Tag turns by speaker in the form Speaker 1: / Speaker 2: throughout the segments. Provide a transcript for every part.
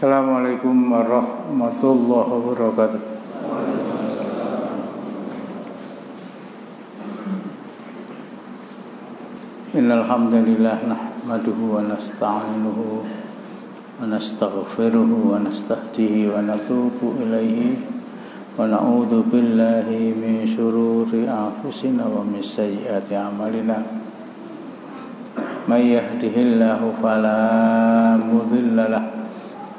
Speaker 1: Assalamualaikum warahmatullahi wabarakatuh. Innal hamdalillah nahmaduhu wa nasta'inuhu wa nastaghfiruhu wa nastahdihi wa natubu ilaihi wa na'udzu billahi min syururi anfusina wa min sayyiati a'malina. May yahdihillahu fala mudilla lahu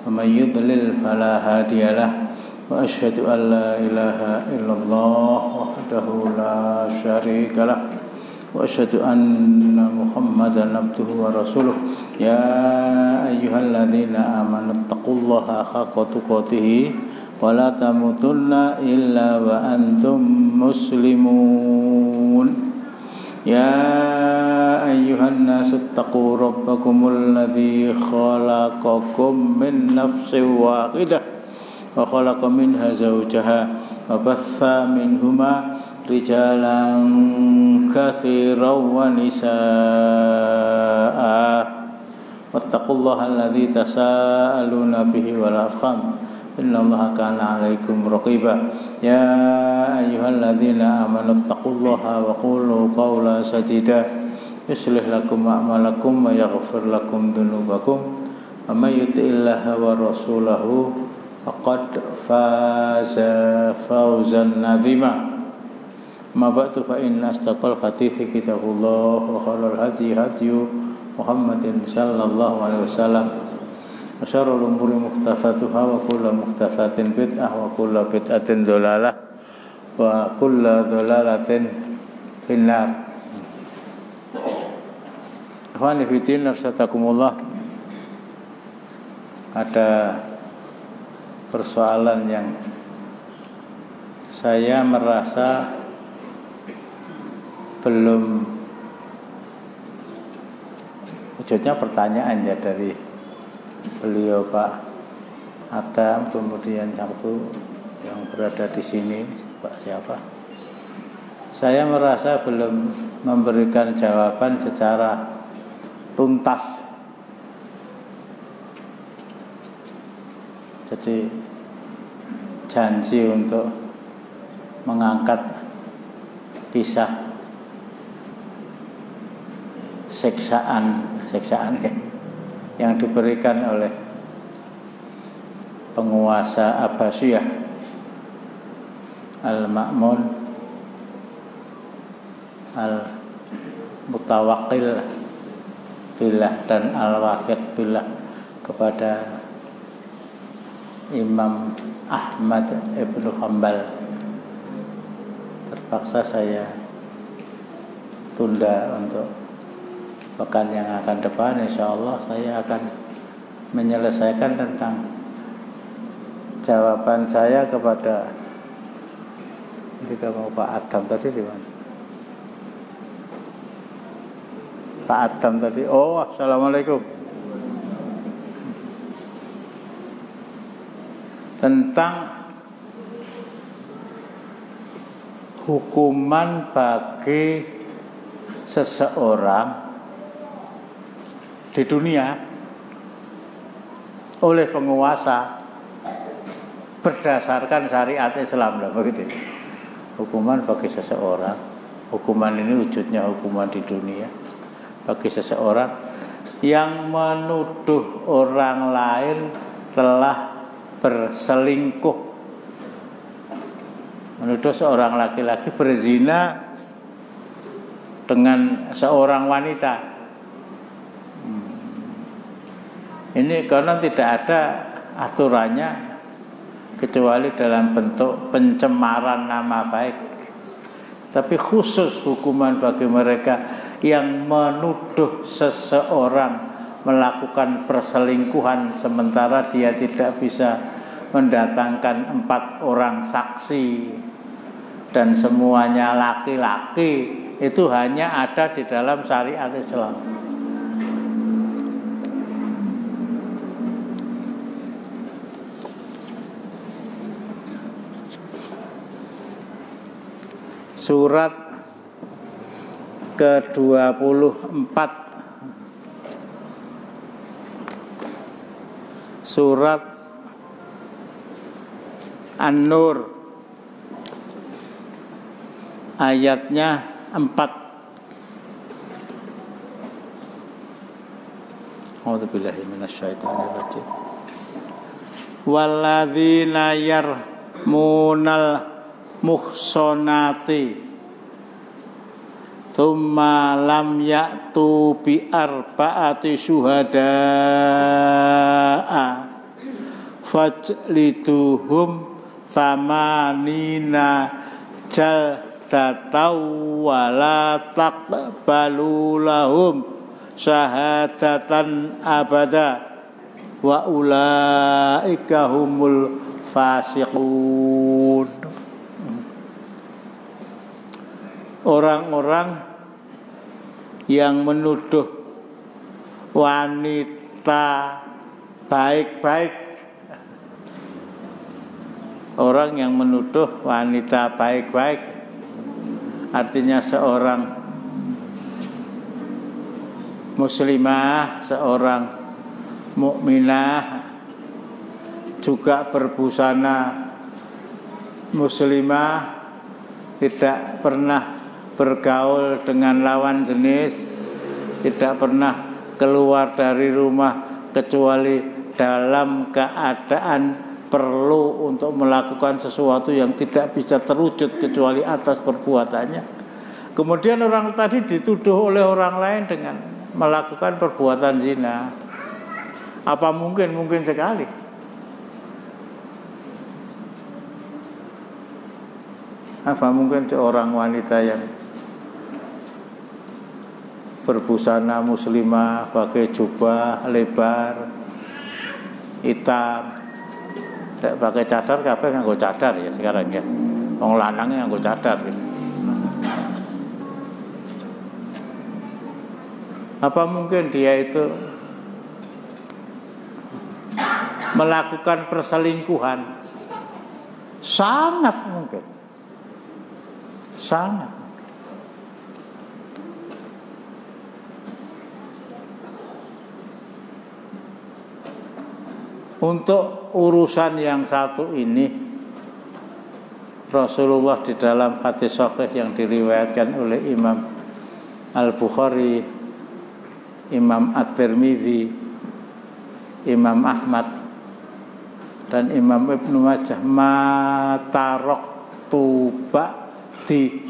Speaker 1: ومن يضلل فلا هادي له وأشهد أن لا إله إلا الله وحده لا شريك له وأشهد أن محمدا عبده ورسوله يا أيها الذين آمنوا اتقوا الله حق تقاته ولا تموتن إلا وأنتم مسلمون يا أيها الناس اتقوا ربكم الذي خلقكم من نفس واحدة وخلق منها زوجها وبث منهما رجالا كثيرا ونساء واتقوا الله الذي تساءلون به والأرحام إن الله كان عليكم رقيبا يا أيها الذين آمنوا اتقوا الله وقولوا قولا سديدا يصلح لكم أعمالكم ويغفر لكم ذنوبكم ومن يطع الله ورسوله فقد فاز فوزا عظيما أما بعد فإن أصدق الحديث كتاب الله وخير الهدي هدي محمد صلى الله عليه وسلم وشر الأمور محدثاتها وكل محدثة بدعة وكل بدعة ضلالة وكل ضلالة في النار. Ikhwani fillah arsadakumullah. Ada persoalan yang saya merasa belum, wujudnya pertanyaan ya dari beliau Pak Adam, kemudian satu yang berada di sini Pak siapa? Saya merasa belum memberikan jawaban secara tuntas. Jadi janji untuk mengangkat kisah siksaan ya, yang diberikan oleh penguasa Abbasiyah Al-Ma'mun Al-Mutawakkil billah dan Al-Wafiq billah kepada Imam Ahmad ibn Hanbal. Terpaksa saya tunda untuk pekan yang akan depan. Insyaallah saya akan menyelesaikan tentang jawaban saya kepada ketika mau Pak Adam tadi di mana? Pak Adam tadi. Oh, assalamualaikum. Tentang hukuman bagi seseorang di dunia oleh penguasa berdasarkan syariat Islam lah begitu. Hukuman bagi seseorang, hukuman ini wujudnya hukuman di dunia bagi seseorang yang menuduh orang lain telah berselingkuh, menuduh seorang laki-laki berzina dengan seorang wanita. Ini karena tidak ada aturannya kecuali dalam bentuk pencemaran nama baik. Tapi khusus hukuman bagi mereka yang menuduh seseorang melakukan perselingkuhan sementara dia tidak bisa mendatangkan 4 orang saksi dan semuanya laki-laki, itu hanya ada di dalam syariat Islam. Surat ke-24, surat An-Nur ayatnya 4. A'udzubillahi minasyaitonir rajim. Walladzina yarmunal muhsonati thumma lam ya'tu bi arba'ati syuhada'a fajliduhum thamanina jaldatan wa la taqbalu lahum syahadatan abada wa ulaika humul fasiqun. Orang-orang yang menuduh wanita baik-baik, orang yang menuduh wanita baik-baik, artinya seorang muslimah, seorang mukminah, juga berbusana muslimah, tidak pernah bergaul dengan lawan jenis, tidak pernah keluar dari rumah kecuali dalam keadaan perlu untuk melakukan sesuatu yang tidak bisa terwujud kecuali atas perbuatannya. Kemudian orang tadi dituduh oleh orang lain dengan melakukan perbuatan zina. Apa mungkin? Mungkin sekali. Apa mungkin seorang wanita yang berbusana muslimah, pakai jubah lebar hitam, tidak pakai cadar, kabeh nganggo cadar ya sekarang ya. Wong lanangnya nganggo cadar gitu. Apa mungkin dia itu melakukan perselingkuhan? Sangat mungkin. Sangat. Untuk urusan yang satu ini, Rasulullah di dalam hadis sahih yang diriwayatkan oleh Imam Al-Bukhari, Imam At-Tirmidzi, Imam Ahmad, dan Imam Ibnu Majah, ma taraktu ba'di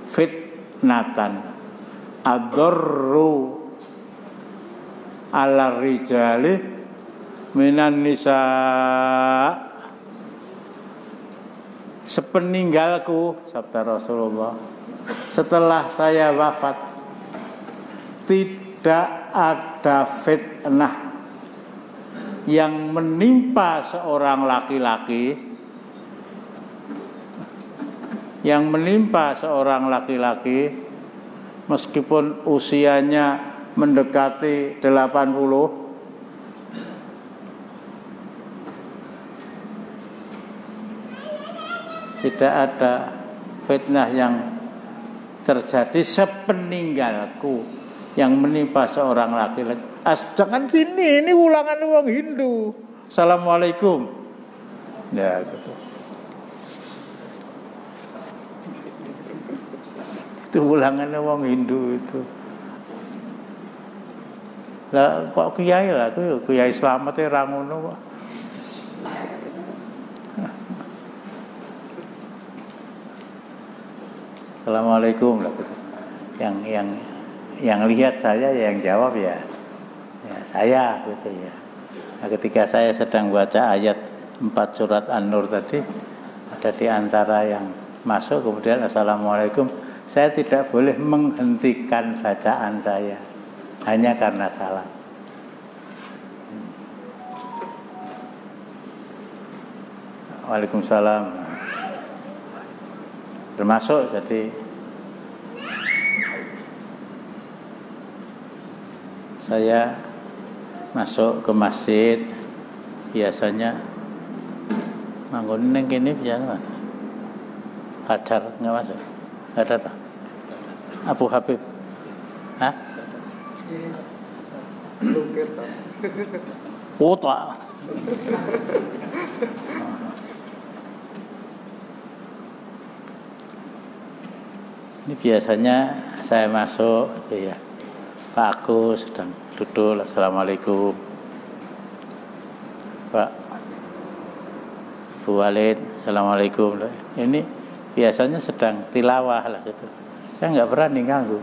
Speaker 1: fitnatan adarru ala rijali minan nisa. Sepeninggalku, sabda Rasulullah, setelah saya wafat, tidak ada fitnah yang menimpa seorang laki-laki, yang menimpa seorang laki-laki meskipun usianya mendekati 80, tidak ada fitnah yang terjadi sepeninggalku yang menimpa seorang laki-laki. Jangan ini ulangan wong Hindu. Assalamualaikum. Ya gitu. Itu ulangannya wong Hindu itu. Lah kok kiai lah, kiai Slamet e ra ngono kok. Assalamualaikum lah gitu. Yang lihat saya, yang jawab ya saya gitu ya. Nah, ketika saya sedang baca ayat 4 surat An-Nur tadi, ada di antara yang masuk kemudian Assalamualaikum, saya tidak boleh menghentikan bacaan saya hanya karena salah. Waalaikumsalam. Termasuk jadi saya masuk ke masjid biasanya manggon neng kene biasa Hajar nggak masuk, nggak datang. Abu Habib, hah?
Speaker 2: Lukir toh.
Speaker 1: Otak. Ini biasanya saya masuk gitu ya. Pak Agus sedang duduk, assalamualaikum. Pak Bu Walid, assalamualaikum. Ini biasanya sedang tilawah lah gitu. Saya nggak berani ganggu.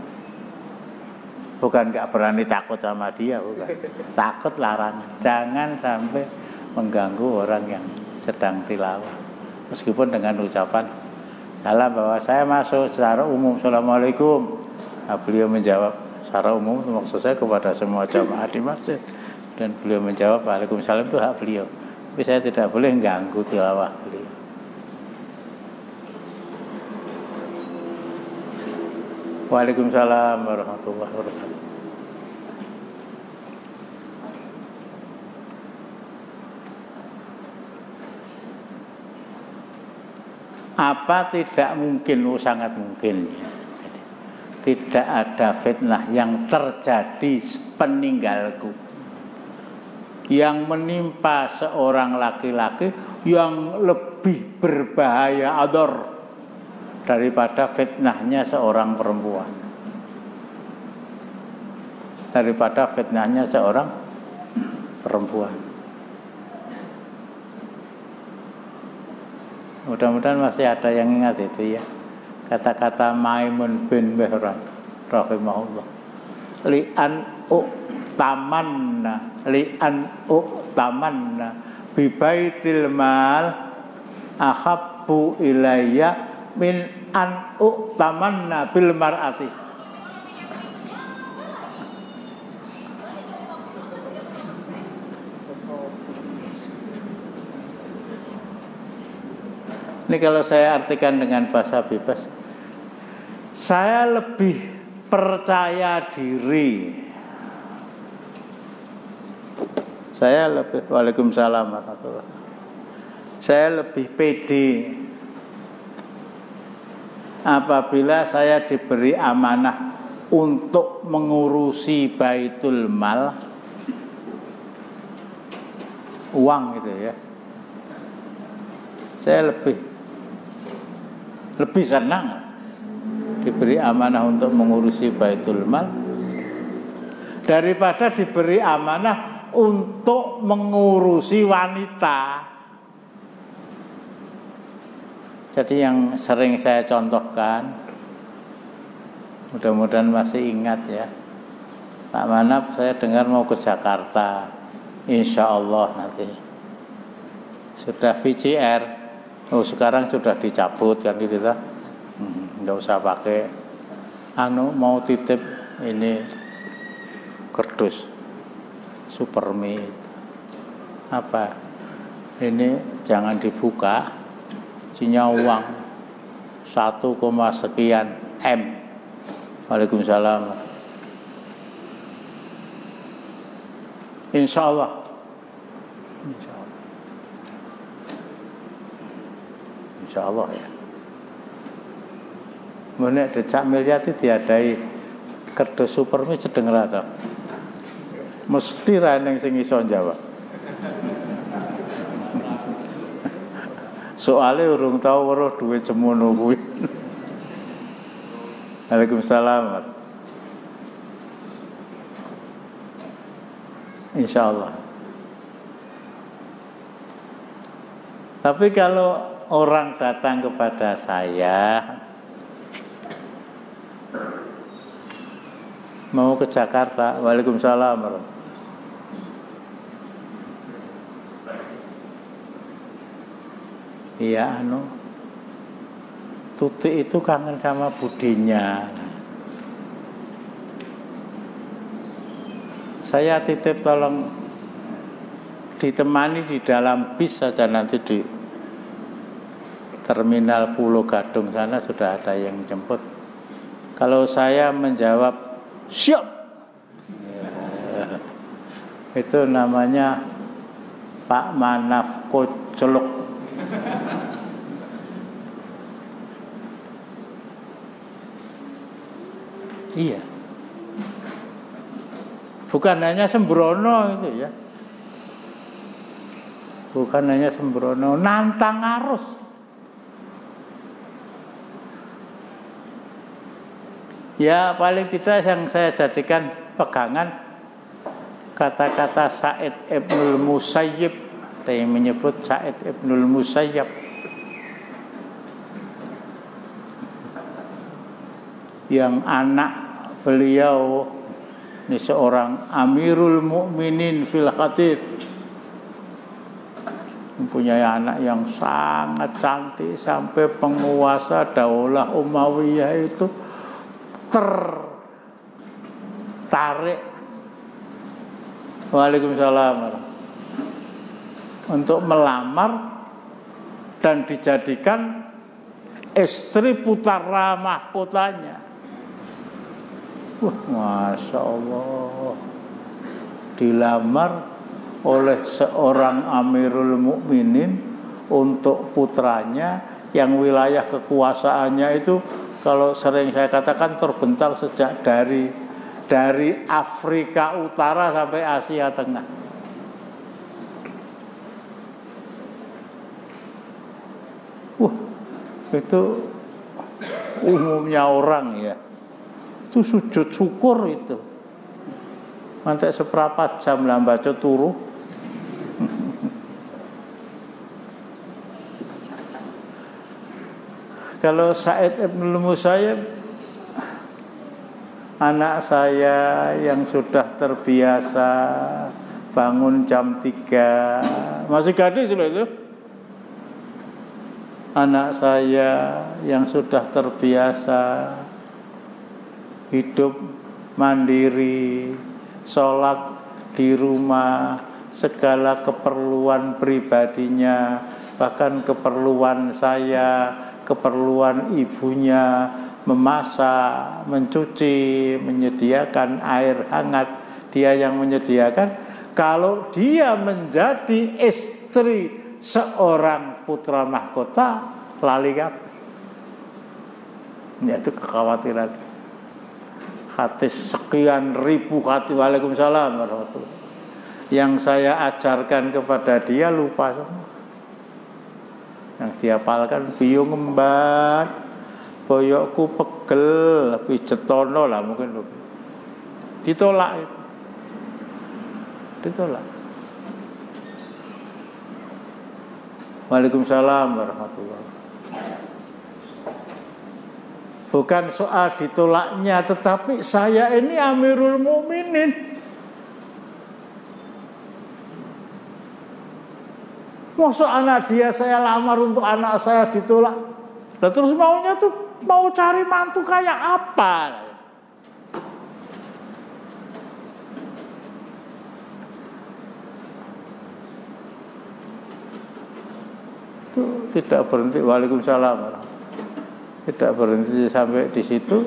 Speaker 1: Bukan nggak berani takut sama dia, bukan. Takut larangan. Jangan sampai mengganggu orang yang sedang tilawah. Meskipun dengan ucapan salam bahwa saya masuk secara umum, assalamualaikum. Nah, beliau menjawab secara umum, maksud saya kepada semua jamaah di masjid. Dan beliau menjawab waalaikumsalam, itu hak beliau. Tapi saya tidak boleh mengganggu tilawah beliau. Waalaikumsalam warahmatullahi wabarakatuh. Apa tidak mungkin? Sangat mungkin ya. Tidak ada fitnah yang terjadi sepeninggalku yang menimpa seorang laki-laki yang lebih berbahaya ador daripada fitnahnya seorang perempuan, daripada fitnahnya seorang perempuan. Mudah-mudahan masih ada yang ingat itu ya, kata-kata Maimun bin Mihran rahimahullah, li'an u'tamanna bibaitil mal ahabbu ilayya min an u'tamanna bil mar'ati. Ini kalau saya artikan dengan bahasa bebas, saya lebih percaya diri, saya lebih, waalaikumsalam warahmatullahi wabarakatuh, saya lebih pede apabila saya diberi amanah untuk mengurusi baitul mal, uang gitu ya. Saya lebih senang diberi amanah untuk mengurusi baitul mal daripada diberi amanah untuk mengurusi wanita. Jadi yang sering saya contohkan, mudah-mudahan masih ingat ya, Pak Manap, saya dengar mau ke Jakarta, insya Allah nanti sudah VCR. Oh, sekarang sudah dicabut kan gitu ta? Nggak usah pakai mau titip ini kerdus Supermi apa ini, jangan dibuka, isinya uang 1, sekian M. Waalaikumsalam. Insya Allah. Insya Allah ya. Menek decak miliati diadai kerdus Supermi sedeng rata. Mesti ra ning sing iso jawab. Soale urung tau weruh duit semono kuwi. Waalaikumsalam. Insya Allah. Tapi kalau orang datang kepada saya mau ke Jakarta, waalaikumsalam. Iya, Tuti itu kangen sama budinya. Saya titip tolong ditemani di dalam bis saja, nanti di Terminal Pulau Gadung sana sudah ada yang jemput. Kalau saya menjawab siap, itu namanya Pak Manaf Koceluk. Iya. Bukan hanya sembrono itu ya. Bukan hanya sembrono, nantang arus. Ya paling tidak yang saya jadikan pegangan kata-kata Sa'id Ibnul Musayyib. Saya menyebut Sa'id Ibnul Musayyib, yang anak beliau ini seorang Amirul Mukminin fil hadits, mempunyai anak yang sangat cantik sampai penguasa Daulah Umayyah itu tertarik, Waalaikumsalam, untuk melamar dan dijadikan istri putra mahkotanya. Masya Allah, dilamar oleh seorang Amirul Mukminin untuk putranya yang wilayah kekuasaannya itu, kalau sering saya katakan, terbentang sejak dari Afrika Utara sampai Asia Tengah. Itu umumnya orang ya, itu sujud syukur itu. Nanti seperempat jam lah baca turu. Kalau Sa'id Ibnul Musayyib, anak saya yang sudah terbiasa bangun jam 3, masih gadis loh itu. Anak saya yang sudah terbiasa hidup mandiri, sholat di rumah, segala keperluan pribadinya, bahkan keperluan saya, keperluan ibunya, memasak, mencuci, menyediakan air hangat, dia yang menyediakan. Kalau dia menjadi istri seorang putra mahkota, lali kabeh. Itu kekhawatiran. Hadis sekian ribu hadis, Waalaikumsalam warahmatullahi, yang saya ajarkan kepada dia lupa semua. Yang dihafalkan biung ngembat, boyokku pegel, pijetono lah mungkin. Ditolak itu. Ditolak. Waalaikumsalam warahmatullahi. Bukan soal ditolaknya, tetapi saya ini Amirul Mukminin. Masa anak dia saya lamar untuk anak saya ditolak? Dan terus maunya tuh mau cari mantu kayak apa? Itu tidak berhenti. Waalaikumsalam. Tidak berhenti sampai di situ.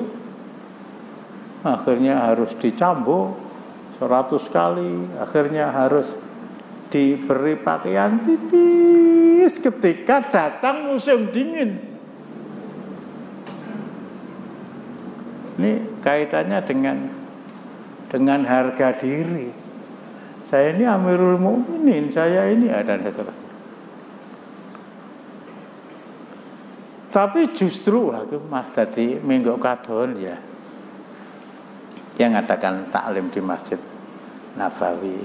Speaker 1: Akhirnya harus dicambuk 100 kali. Akhirnya harus diberi pakaian tipis ketika datang musim dingin. Ini kaitannya dengan harga diri. Saya ini Amirul Mukminin, saya ini ada satu. Tapi justru aku Mas tadi minggu kadon ya, yang ngadakan taklim di Masjid Nabawi,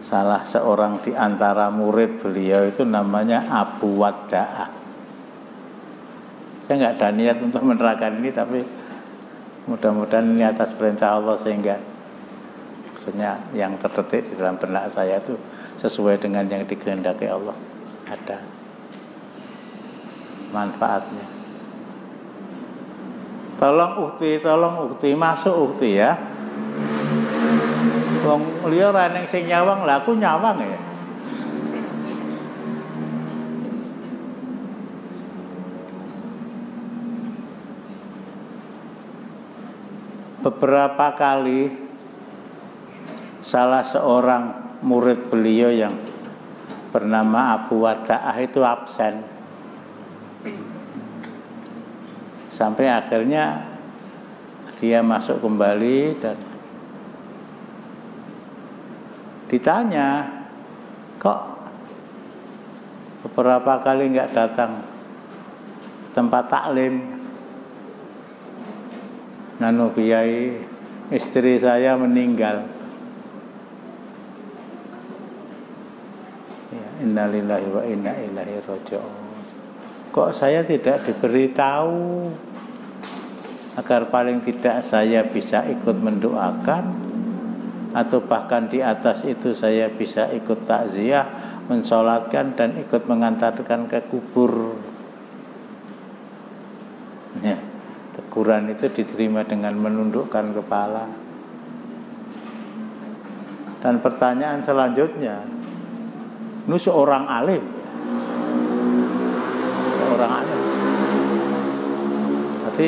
Speaker 1: salah seorang di antara murid beliau itu namanya Abu Wadda'ah. Saya nggak ada niat untuk menerangkan ini, tapi mudah-mudahan ini atas perintah Allah, sehingga maksudnya yang terdetik di dalam benak saya itu sesuai dengan yang dikehendaki Allah, ada manfaatnya. Tolong ukti, masuk ukti ya. Wong liya ra ning sing nyawang, lah aku nyawang ya. Beberapa kali salah seorang murid beliau yang bernama Abu Wadda'ah itu absen. Sampai akhirnya dia masuk kembali dan Ditanya, kok beberapa kali nggak datang tempat taklim? Nanu Kiai, istri saya meninggal. Ya, innalillahi wa inna ilaihi raji'un. Kok saya tidak diberitahu agar paling tidak saya bisa ikut mendoakan, atau bahkan di atas itu saya bisa ikut takziah, mensolatkan dan ikut mengantarkan ke kubur. Ya, teguran itu diterima dengan menundukkan kepala. Dan pertanyaan selanjutnya, ini seorang alim, seorang alim. Jadi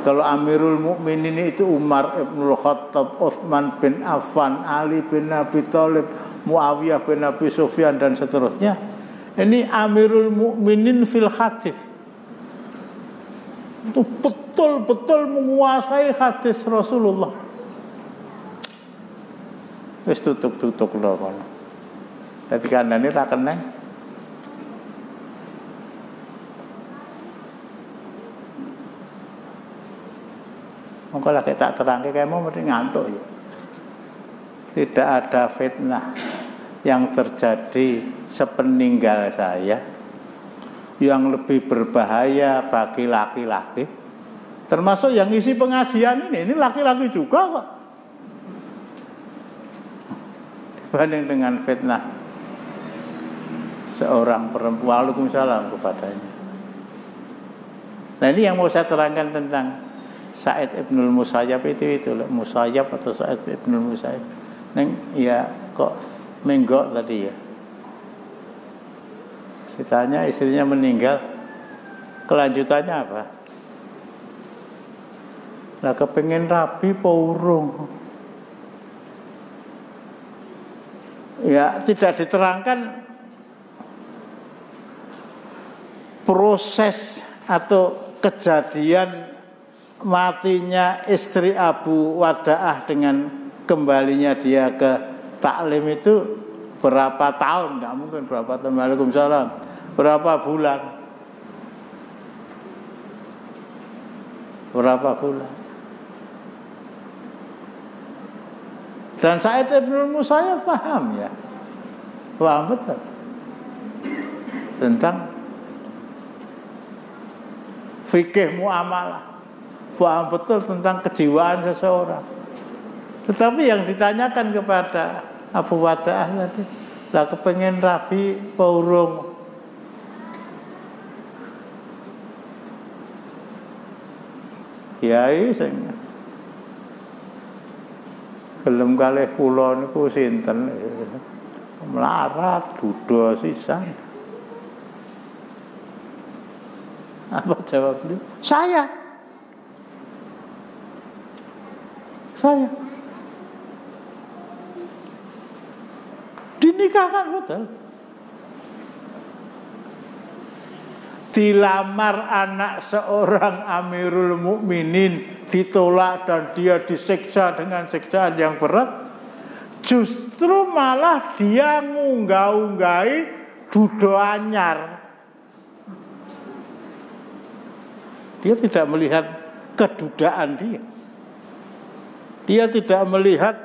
Speaker 1: kalau Amirul Mukminin itu Umar ibn Khattab, Utsman bin Affan, Ali bin Abi Thalib, Muawiyah bin Abi Sufyan dan seterusnya. Ini Amirul Mukminin fil hadis. Itu betul-betul menguasai hadis Rasulullah. Wis tutuk-tutuk lho kono. Dadi kandhane ra keneng. Monggo lagi tak terangke kamu mesti ngantuk ya. Tidak ada fitnah yang terjadi sepeninggal saya yang lebih berbahaya bagi laki-laki, termasuk yang isi pengajian ini laki-laki juga kok, dibanding dengan fitnah seorang perempuan. Waalaikumsalam kepadanya. Nah ini yang mau saya terangkan tentang Sa'id ibnul Musayyab itu Musayyab atau Sa'id ibnul Musayyab. Neng ya kok menggok tadi ya. Ditanya istrinya meninggal, kelanjutannya apa? Lah kepengen rabi apa urung? Ya tidak diterangkan proses atau kejadian matinya istri Abu Wada'ah dengan kembalinya dia ke taklim itu berapa tahun, nggak mungkin berapa tahun. Waalaikumsalam. Berapa bulan? Berapa bulan? Dan Sa'id ibnul Musayyab paham ya, paham betul tentang fikih muamalah, paham betul tentang kejiwaan seseorang. Tetapi yang ditanyakan kepada Abu Wada'ah tadi, lah kepengen rabi paurung. Kiai sing gelem kalih kula niku sinten? Melarat duda sisan. Apa jawab beliau? Saya. Dinikahkan betul. Dilamar anak seorang Amirul Mukminin, ditolak dan dia disiksa dengan siksaan yang berat. Justru malah dia ngunggah-unggahi duda anyar. Dia tidak melihat kedudaan dia. Dia tidak melihat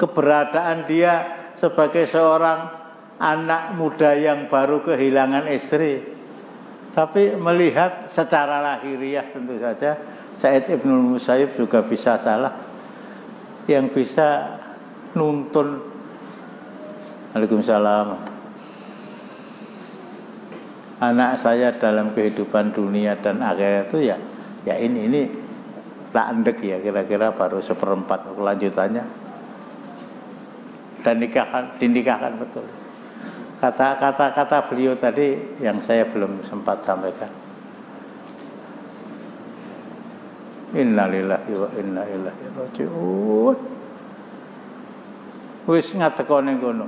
Speaker 1: keberadaan dia sebagai seorang anak muda yang baru kehilangan istri, tapi melihat secara lahiriah. Tentu saja Sa'id ibnul Musayyib juga bisa salah. Yang bisa nuntun, Waalaikumsalam, anak saya dalam kehidupan dunia dan akhirat itu ya ini tak endek ya, kira-kira baru 1/4 kelanjutannya. Dan dinikahkan betul. Kata-kata beliau tadi yang saya belum sempat sampaikan. Innalillahi wa inna ilaihi raji'un. Wis ngateko ning kono.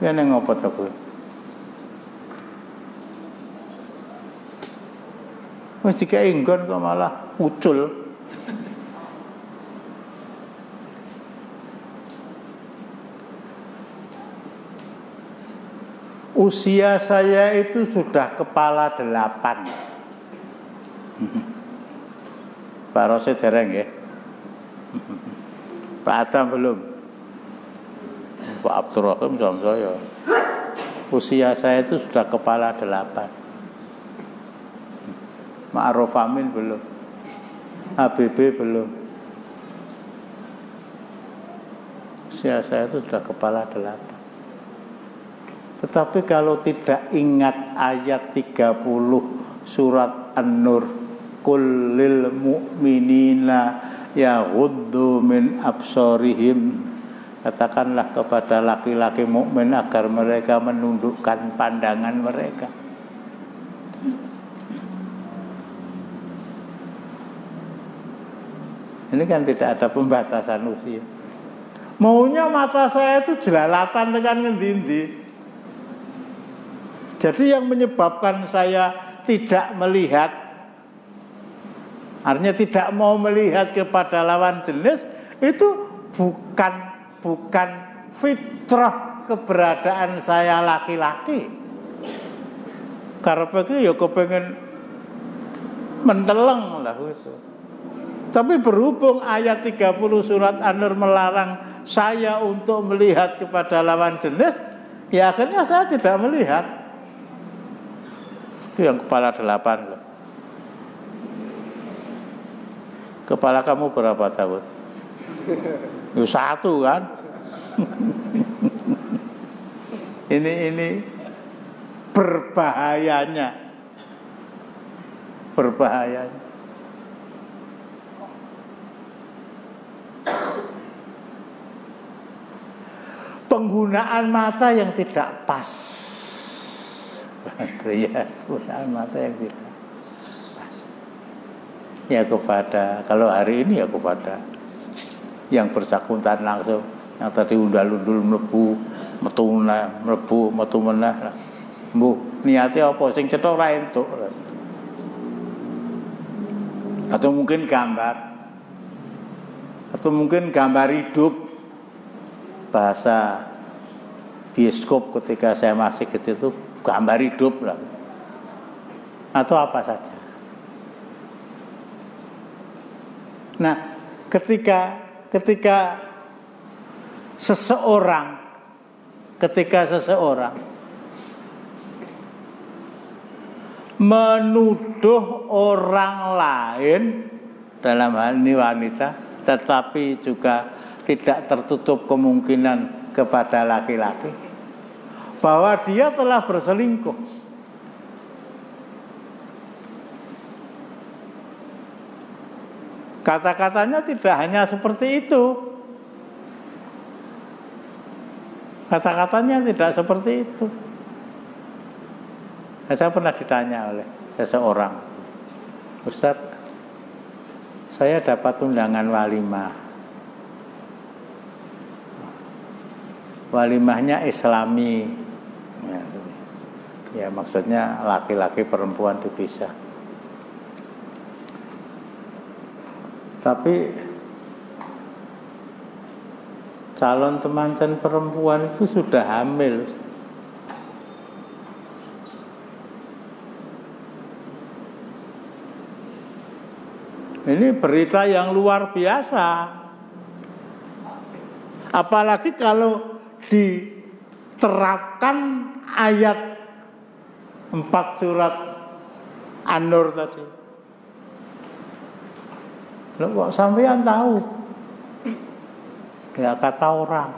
Speaker 1: Ya ning ngopo to kuwi? Wis dikai nggon kok malah ucul. Usia saya itu sudah kepala 8. Pak Rosid dereng ya? Pak Adam belum? Pak Abdurrahim sama saya. Usia saya itu sudah kepala 8. Ma'ruf Amin belum. HBB belum. Usia saya itu sudah kepala 8. Tetapi kalau tidak ingat ayat 30 surat An-Nur, kullil mu'minina yaghuddu min absarihim, katakanlah kepada laki-laki mukmin agar mereka menundukkan pandangan mereka. Ini kan tidak ada pembatasan usia. Maunya mata saya itu jelalatan tekan ngendi-endi. Jadi yang menyebabkan saya tidak melihat, artinya tidak mau melihat kepada lawan jenis, itu bukan fitrah keberadaan saya laki-laki. Karena begitu ya kepengen menteleng lah itu. Tapi berhubung ayat 30 surat An-Nur melarang saya untuk melihat kepada lawan jenis, ya akhirnya saya tidak melihat. Itu yang kepala 8 loh. Kepala kamu berapa tahun? Ya 1 kan? Ini berbahayanya. Penggunaan mata yang tidak pas. Ya, penggunaan mata yang tidak pas. Ya kepada, kalau hari ini ya kepada yang bersangkutan langsung, yang tadi undal-undul metu menah. Mbuh, niatnya apa sing cethuk ra entuk. Atau mungkin gambar. Atau mungkin gambar hidup. Bahasa bioskop ketika saya masih kecil itu gambar hidup lah, atau apa saja. Nah, ketika seseorang menuduh orang lain, dalam hal ini wanita, tetapi juga tidak tertutup kemungkinan kepada laki-laki bahwa dia telah berselingkuh. Kata-katanya tidak hanya seperti itu. Kata-katanya tidak seperti itu. Saya pernah ditanya oleh seseorang, Ustadz, saya dapat undangan walimah. Walimahnya Islami, ya maksudnya laki-laki perempuan dipisah. Tapi calon temanten perempuan itu sudah hamil. Ini berita yang luar biasa. Apalagi kalau diterapkan ayat 4 surat An-Nur tadi. Loh, kok sampean tahu? Ya kata orang.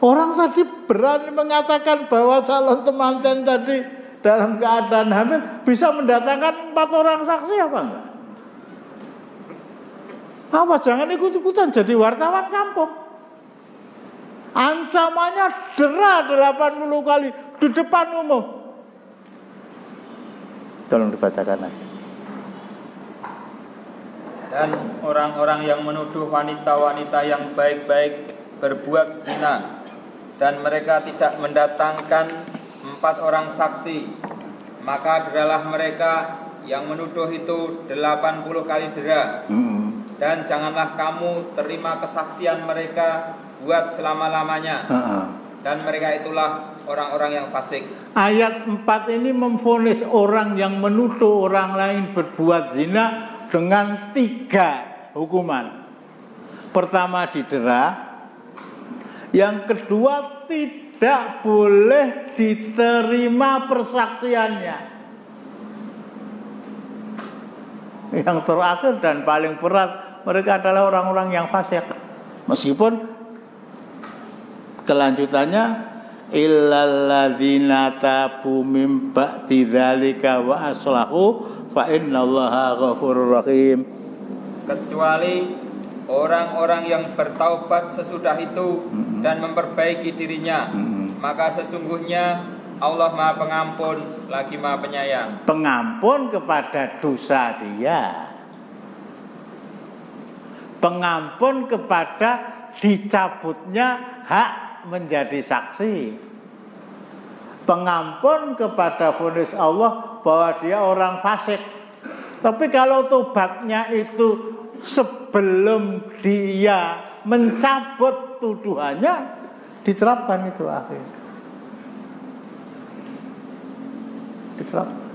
Speaker 1: Orang tadi berani mengatakan bahwa calon temanten tadi dalam keadaan hamil bisa mendatangkan 4 orang saksi apa enggak? Apa jangan ikut-ikutan jadi wartawan kampung? Ancamannya dera 80 kali di depan umum. Tolong dibacakan lagi.
Speaker 2: Dan orang-orang yang menuduh wanita-wanita yang baik-baik berbuat zina, dan mereka tidak mendatangkan 4 orang saksi, maka deralah mereka yang menuduh itu 80 kali dera. Dan janganlah kamu terima kesaksian mereka buat selama-lamanya. Dan mereka itulah orang-orang yang fasik.
Speaker 1: Ayat 4 ini memvonis orang yang menuduh orang lain berbuat zina dengan 3 hukuman. Pertama didera, yang kedua tidak boleh diterima persaksiannya. Yang terakhir dan paling berat, mereka adalah orang-orang yang fasik. Meskipun kelanjutannya illal ladzina tabu mim ba'di dzalika wa aslahu fa innallaha ghafurur rahim.
Speaker 2: Kecuali orang-orang yang bertaubat sesudah itu dan memperbaiki dirinya, maka sesungguhnya Allah Maha Pengampun lagi Maha Penyayang.
Speaker 1: Pengampun kepada dosa dia, pengampun kepada dicabutnya hak menjadi saksi, pengampun kepada vonis Allah bahwa dia orang fasik. Tapi kalau tobatnya itu sebelum dia mencabut tuduhannya, diterapkan itu akhir. Diterapkan.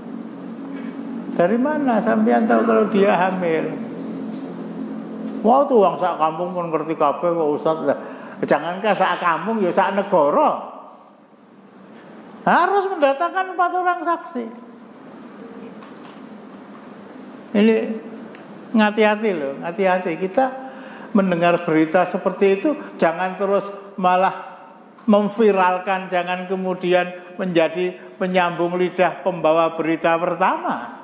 Speaker 1: Dari mana sampean tahu kalau dia hamil? Wah, tuh wong sak kampung pun ngerti kabeh kok Ustaz. Jangankan sak kampung, ya sak negara harus mendatangkan 4 orang saksi. Ini hati-hati loh, hati-hati. Kita mendengar berita seperti itu, jangan terus malah memviralkan, jangan kemudian menjadi penyambung lidah pembawa berita pertama.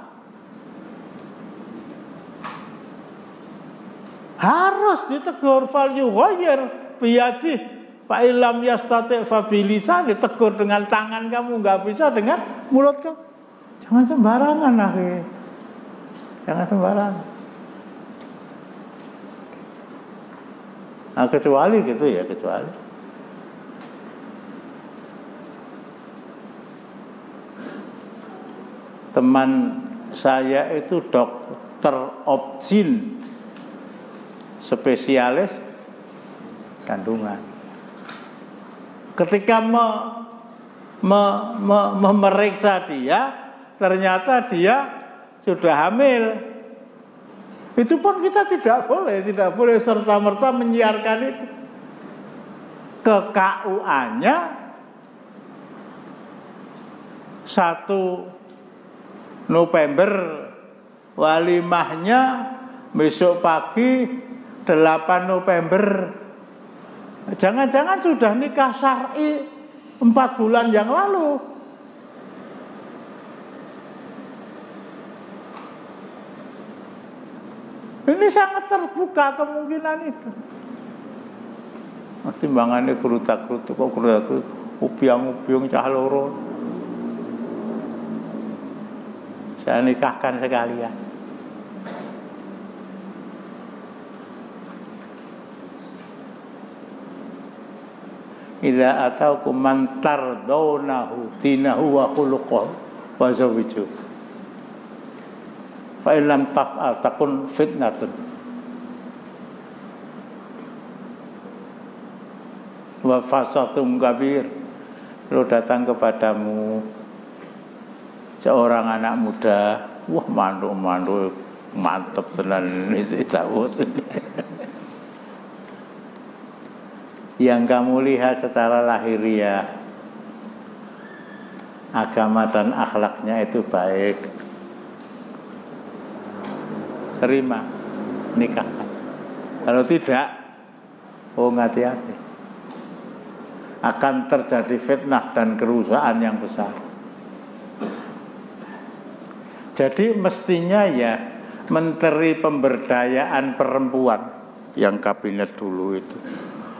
Speaker 1: Harus ditegur, fal yughayyir biyadih fa illam yastati' fa bilisan, ditegur dengan tangan kamu, enggak bisa dengan mulut kamu. Jangan sembarangan akhir. Jangan sembarangan. Nah, kecuali gitu ya, kecuali teman saya itu dokter obgyn, spesialis kandungan. Ketika memeriksa dia, ternyata dia sudah hamil. Itu pun kita tidak boleh serta-merta menyiarkan itu. Ke KUA-nya 1 November, walimahnya besok pagi 8 November. Jangan-jangan sudah nikah syar'i 4 bulan yang lalu. Ini sangat terbuka kemungkinan itu. Timbangannya kerutak-kerutuk, kok kerutak-kerutuk, ubiang-ubiang cah loro. Saya nikahkan sekalian. Idza ataukum man tardawnahu dinahu wa khuluquhu wa zawwijuhu fa in lam taf'al takun fitnatun wa fasadun kabir. Kalau datang kepadamu seorang anak muda, wah mandu mantep tenan ini tahu. Yang kamu lihat secara lahiriah, agama dan akhlaknya itu baik, terima, nikahkan. Kalau tidak, hati-hati, akan terjadi fitnah dan kerusakan yang besar. Jadi mestinya ya Menteri Pemberdayaan Perempuan yang kabinet dulu itu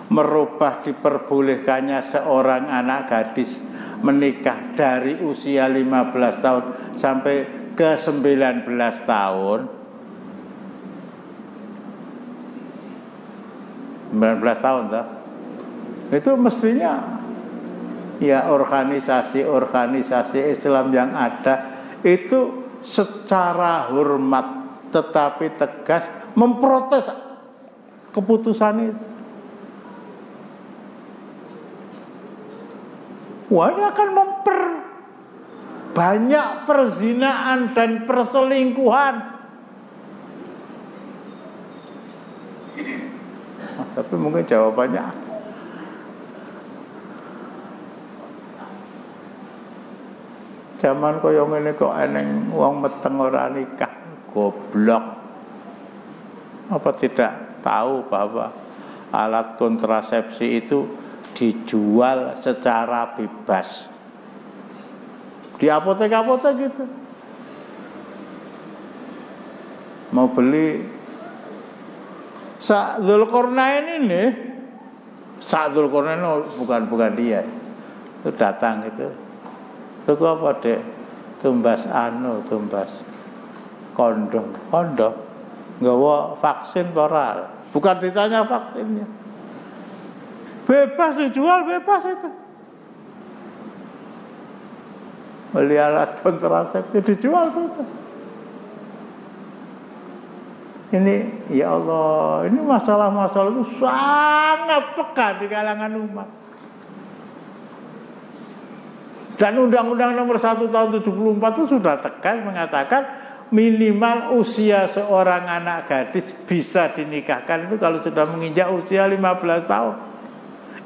Speaker 1: merubah diperbolehkannya seorang anak gadis menikah dari usia 15 tahun sampai ke 19 tahun. 19 tahun tak? Itu mestinya ya organisasi-organisasi Islam yang ada itu secara hormat tetapi tegas memprotes keputusan itu. Wah, ini akan banyak perzinaan dan perselingkuhan. Tapi mungkin jawabannya zaman koyo ngene kok eneng wong meteng ora nikah, goblok. Apa tidak tahu bahwa alat kontrasepsi itu dijual secara bebas di apotek-apotek gitu. Mau beli Dzulqarnain ini, Dzulqarnain bukan dia. Itu datang itu. Itu apa, Dek? Tumbas kondom. Nggawa vaksin ora. Bukan ditanya vaksinnya. Bebas dijual, bebas itu. Beli alat kontrasepsi dijual bebas. Ini ya Allah, ini masalah-masalah itu sangat pekat di kalangan umat. Dan Undang-Undang Nomor 1 Tahun 74 itu sudah tegas mengatakan minimal usia seorang anak gadis bisa dinikahkan itu kalau sudah menginjak usia 15 tahun.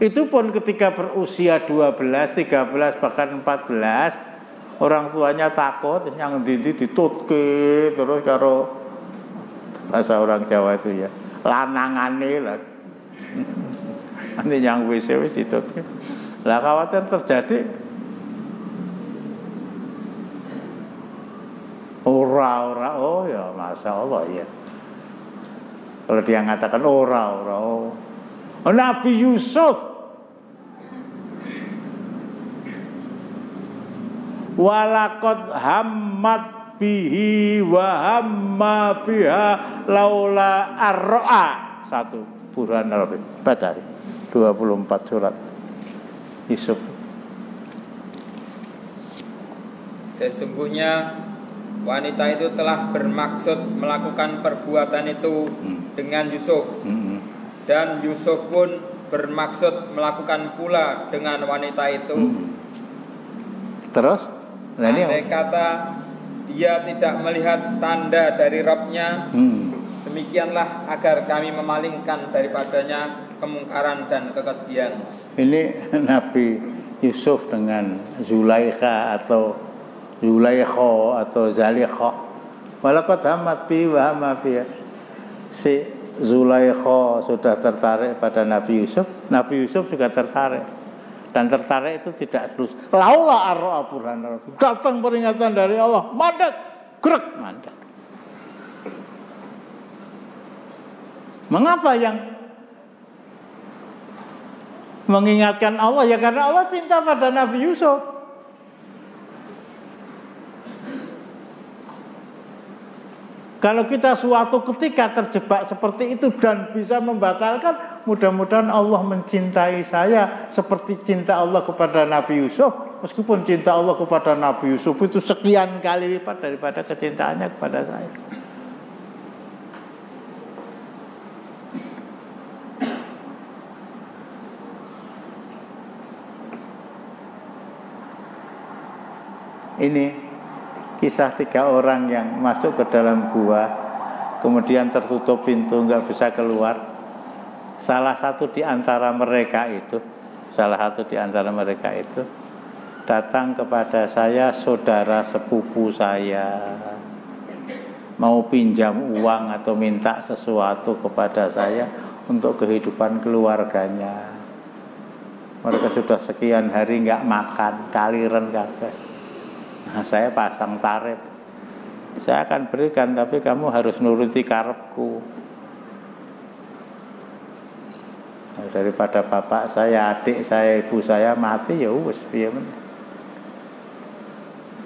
Speaker 1: Itu pun ketika berusia 12, 13, bahkan 14, orang tuanya takut yang ditutke terus karo bahasa orang Jawa itu ya lanangane lah. Nanti yang WC ditutke. Lah khawatir terjadi ora oh ya Masya Allah ya. Kalau dia mengatakan ora oh. Nabi Yusuf walaqad hammat bihi wa hamma biha laula arra'a. Satu Burhan Al-Rabi. Baca 24 surat Yusuf.
Speaker 2: Sesungguhnya wanita itu telah bermaksud melakukan perbuatan itu dengan Yusuf. Dan Yusuf pun bermaksud melakukan pula dengan wanita itu.
Speaker 1: Terus?
Speaker 2: Andai kata dia tidak melihat tanda dari Rabb-nya, demikianlah agar kami memalingkan daripadanya kemungkaran dan kekejian. Ini
Speaker 1: Nabi Yusuf dengan Zulaikha atau Zalikha. Walaqad hammat bi wa hamma biha. Si Zulaikha sudah tertarik pada Nabi Yusuf, Nabi Yusuf juga tertarik. Dan tertarik itu tidak terus. Laula arra burhan. Datang peringatan dari Allah, mandat, gerak mandat. Mengapa yang mengingatkan Allah? Ya karena Allah cinta pada Nabi Yusuf. Kalau kita suatu ketika terjebak seperti itu dan bisa membatalkan, mudah-mudahan Allah mencintai saya seperti cinta Allah kepada Nabi Yusuf. Meskipun cinta Allah kepada Nabi Yusuf itu sekian kali lipat daripada kecintaannya kepada saya. Ini kisah 3 orang yang masuk ke dalam gua, kemudian tertutup pintu, nggak bisa keluar. Salah satu di antara mereka itu datang kepada saya, saudara sepupu saya, mau pinjam uang atau minta sesuatu kepada saya untuk kehidupan keluarganya. Mereka sudah sekian hari nggak makan, kaliren kabeh. Nah, saya pasang tarif. Saya akan berikan, tapi kamu harus nuruti karepku. Nah, daripada bapak saya, adik saya, ibu saya mati, ya wis piye men.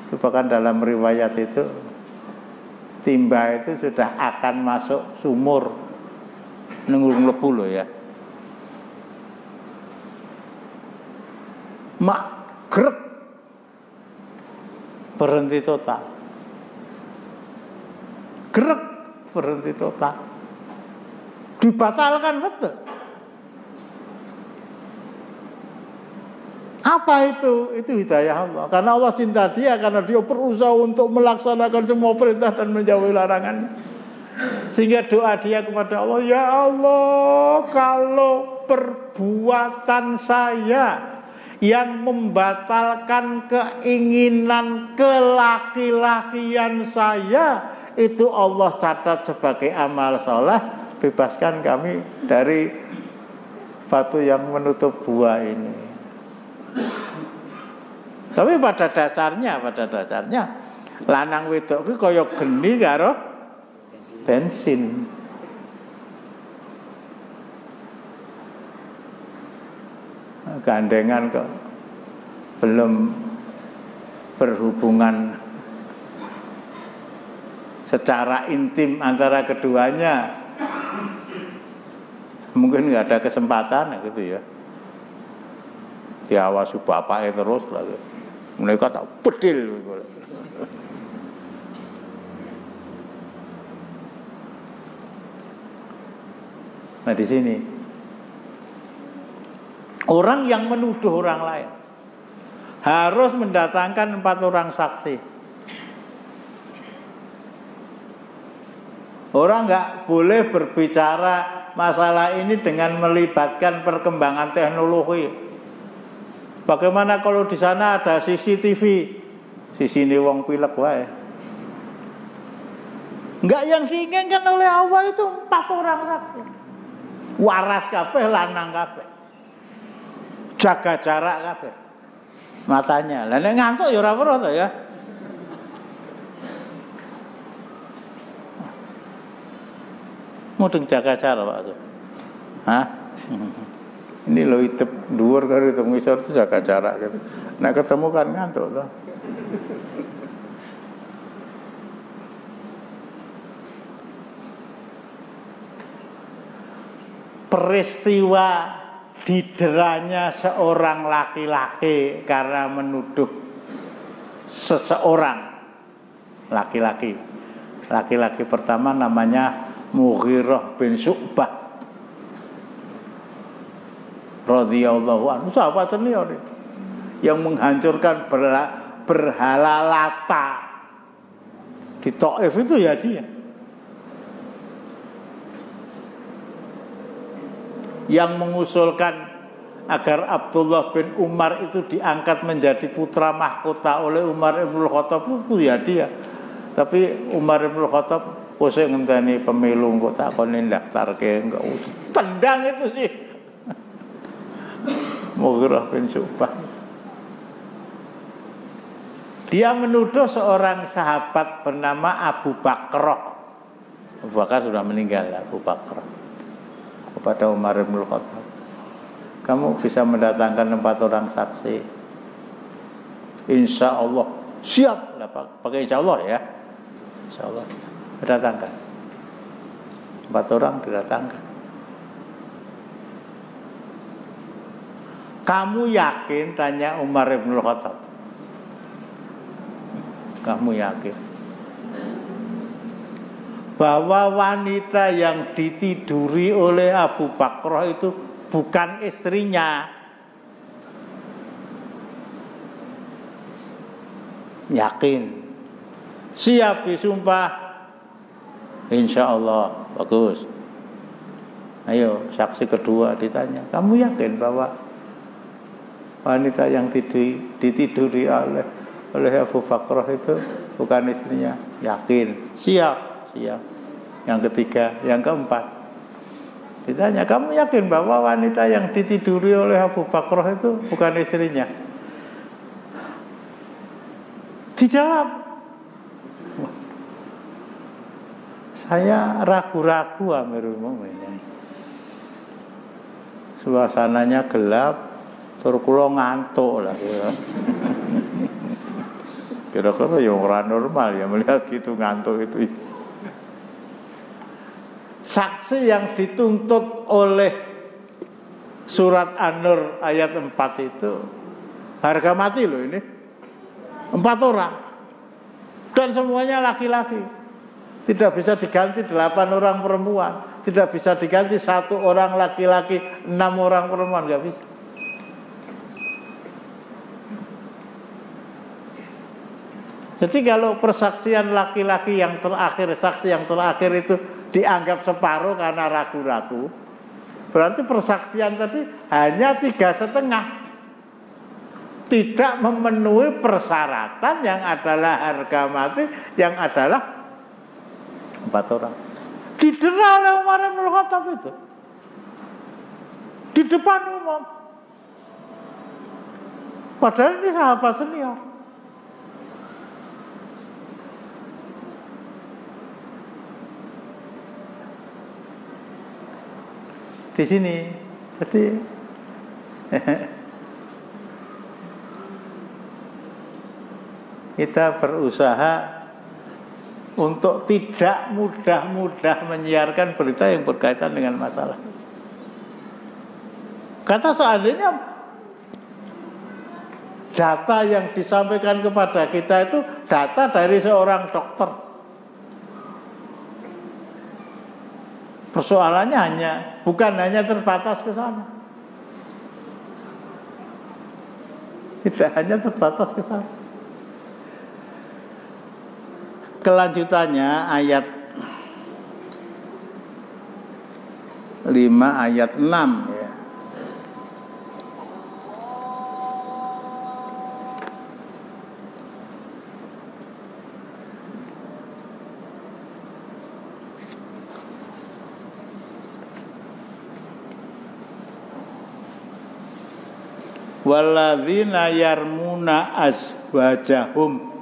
Speaker 1: Itu bahkan dalam riwayat itu timba itu sudah akan masuk sumur nengurung lebu loh ya. Mak grek berhenti total. Gerak berhenti total. Dibatalkan betul. Apa itu? Itu hidayah Allah. Karena Allah cinta dia, karena dia berusaha untuk melaksanakan semua perintah dan menjauhi larangan. Sehingga doa dia kepada Allah, ya Allah, kalau perbuatan saya yang membatalkan keinginan kelaki-lakian saya, itu Allah catat sebagai amal soleh, bebaskan kami dari batu yang menutup buah ini. Tapi pada dasarnya lanang wedok ki kaya geni karo bensin. Gandengan kok belum berhubungan secara intim antara keduanya, mungkin nggak ada kesempatan gitu ya. Diawasi bapaknya terus lagi. Mereka tak pedil. Nah di sini orang yang menuduh orang lain harus mendatangkan 4 orang saksi. Orang nggak boleh berbicara masalah ini dengan melibatkan perkembangan teknologi. Bagaimana kalau di sana ada CCTV? Sisine wong pilek wae. Enggak, yang diinginkan oleh Allah itu 4 orang saksi. Waras kabeh, lanang kabeh. Jaga jarak kabeh. Matanya. Lah nek ngantuk ya ora weruh to ya. Mudeng jaga jarak Pak. Hah? Ini lo hitep dhuwur karo hitep ngisor itu jaga jarak gitu. Nek ketemu kan ngantuk toh. Peristiwa dideranya seorang laki-laki karena menuduh seseorang laki-laki. Laki-laki pertama namanya Mughirah bin Syu'bah radhiyallahu anhu, sahabat senior yang menghancurkan berhala Lata di Taif itu ya dia. Yang mengusulkan agar Abdullah bin Umar itu diangkat menjadi putra mahkota oleh Umar ibn Khattab itu ya dia. Tapi Umar ibn Khattab kose ngenteni pemilu kok takone daftarke enggak tendang itu sih. Mughirah bin Syu'bah. Dia menuduh seorang sahabat bernama Abu Bakrah. Abu Bakar sudah meninggal, Abu Bakrah. Kepada Umar bin Khattab, kamu bisa mendatangkan 4 orang saksi. Insya Allah siap. Pakai insya Allah ya. Insya Allah didatangkan. 4 orang didatangkan. Kamu yakin? Tanya Umar bin Khattab. Kamu yakin bahwa wanita yang ditiduri oleh Abu Bakrah itu bukan istrinya? Yakin? Siap disumpah? Insya Allah. Bagus. Ayo saksi kedua ditanya, kamu yakin bahwa wanita yang ditiduri oleh Abu Bakrah itu bukan istrinya? Yakin? Siap. Yang ketiga, yang keempat ditanya, kamu yakin bahwa wanita yang ditiduri oleh Abu Bakrah itu bukan istrinya? Dijawab, saya ragu-ragu Amirul Mukminin. Suasananya gelap, tur kula ngantuk lah. Kira-kira ya orang normal ya melihat gitu ngantuk itu. Saksi yang dituntut oleh surat An-Nur ayat 4 itu harga mati loh ini. 4 orang. Dan semuanya laki-laki. Tidak bisa diganti 8 orang perempuan. Tidak bisa diganti 1 orang laki-laki 6 orang perempuan. Gak bisa. Jadi kalau persaksian laki-laki yang terakhir, saksi yang terakhir itu dianggap separuh karena ragu-ragu, berarti persaksian tadi hanya 3,5, tidak memenuhi persyaratan yang adalah harga mati, yang adalah 4 orang. Didera oleh Umar bin Khattab itu di depan umum. Padahal ini sahabat senior. Di sini, jadi kita berusaha untuk tidak mudah-mudah menyiarkan berita yang berkaitan dengan masalah. Kata seandainya data yang disampaikan kepada kita itu data dari seorang dokter, persoalannya bukan hanya terbatas ke sana, tidak hanya terbatas ke sana. Kelanjutannya ayat 5 ayat 6 ya. Walladzina yarmuna azwajahum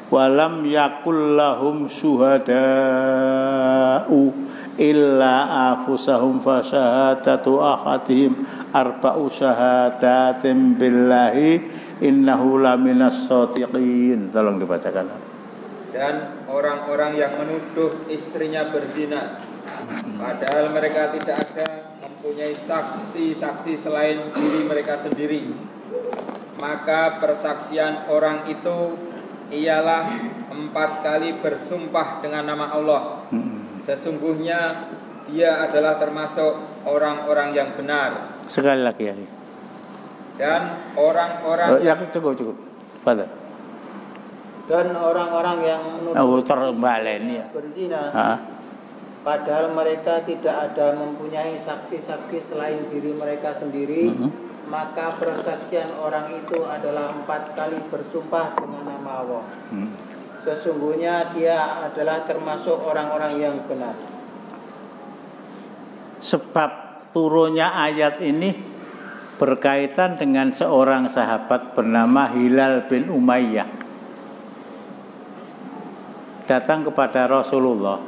Speaker 1: walam yakul lahum syuhada'u illa anfusahum fasyahadatu ahadihim arba'u syahadatin billahi innahu laminas shadiqin. Tolong dibacakan.
Speaker 2: Dan orang-orang yang menuduh istrinya berzina padahal mereka tidak ada mempunyai saksi-saksi selain diri mereka sendiri, maka persaksian orang itu ialah 4 kali bersumpah dengan nama Allah. Sesungguhnya dia adalah termasuk orang-orang yang benar.
Speaker 1: Sekali lagi ya.
Speaker 2: Dan orang-orang
Speaker 1: yang cukup. Pada.
Speaker 3: Dan orang-orang yang menuduh berzina, padahal mereka tidak ada mempunyai saksi-saksi selain diri mereka sendiri, maka persaksian orang itu adalah 4 kali bersumpah dengan nama Allah. Sesungguhnya dia adalah termasuk orang-orang yang benar.
Speaker 1: Sebab turunnya ayat ini berkaitan dengan seorang sahabat bernama Hilal bin Umayyah. Datang kepada Rasulullah.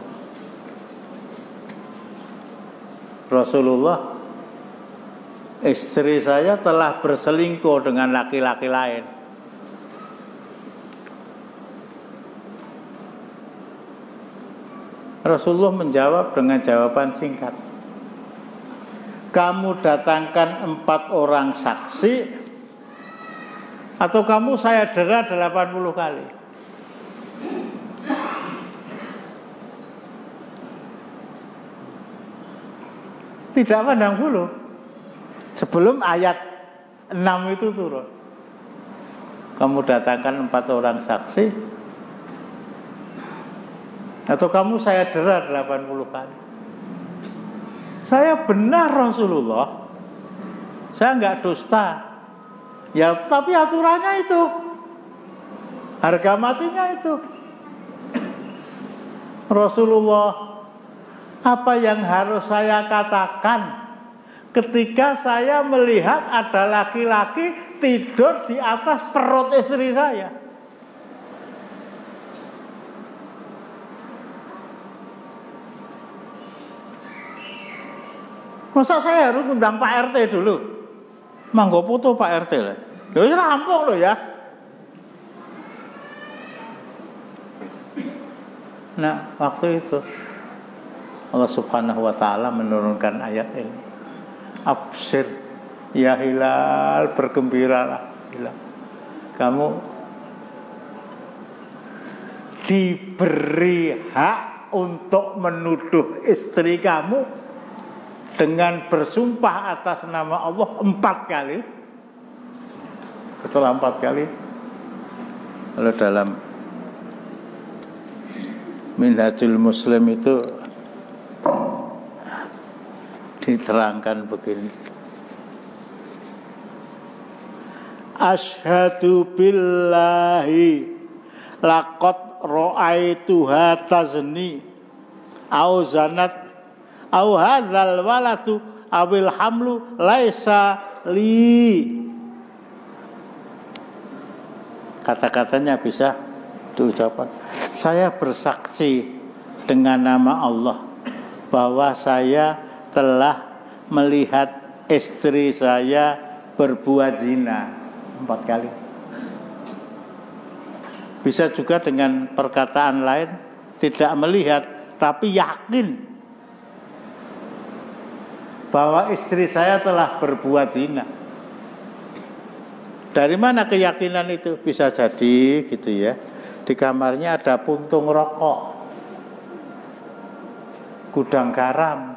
Speaker 1: Istri saya telah berselingkuh dengan laki-laki lain. Rasulullah menjawab dengan jawaban singkat. Kamu datangkan 4 orang saksi, atau kamu saya dera 80 kali. Tidak pandang bulu. Sebelum ayat 6 itu turun, kamu datangkan 4 orang saksi, atau kamu saya dera 80 kali. Saya benar Rasulullah, saya enggak dusta. Ya tapi aturannya itu, harga matinya itu. Rasulullah, apa yang harus saya katakan ketika saya melihat ada laki-laki tidur di atas perut istri saya? Masa saya harus undang Pak RT dulu? Manggo foto Pak RT lah. Ya rampung loh ya. Nah, waktu itu Allah Subhanahu wa taala menurunkan ayat ini. Absir ya Hilal, bergembiralah Hilal. Kamu diberi hak untuk menuduh istri kamu dengan bersumpah atas nama Allah 4 kali. Setelah 4 kali Kalau dalam Minhajul Muslim itu diterangkan begini. Asyhadu billahi laqad ra'aituha tazni au zanat au hadzal waladu awil hamlu laisa li. Kata-katanya bisa diucapkan. Saya bersaksi dengan nama Allah bahwa saya telah melihat istri saya berbuat zina 4 kali. Bisa juga dengan perkataan lain, tidak melihat tapi yakin bahwa istri saya telah berbuat zina. Dari mana keyakinan itu? Bisa jadi gitu ya, di kamarnya ada puntung rokok, gudang garam,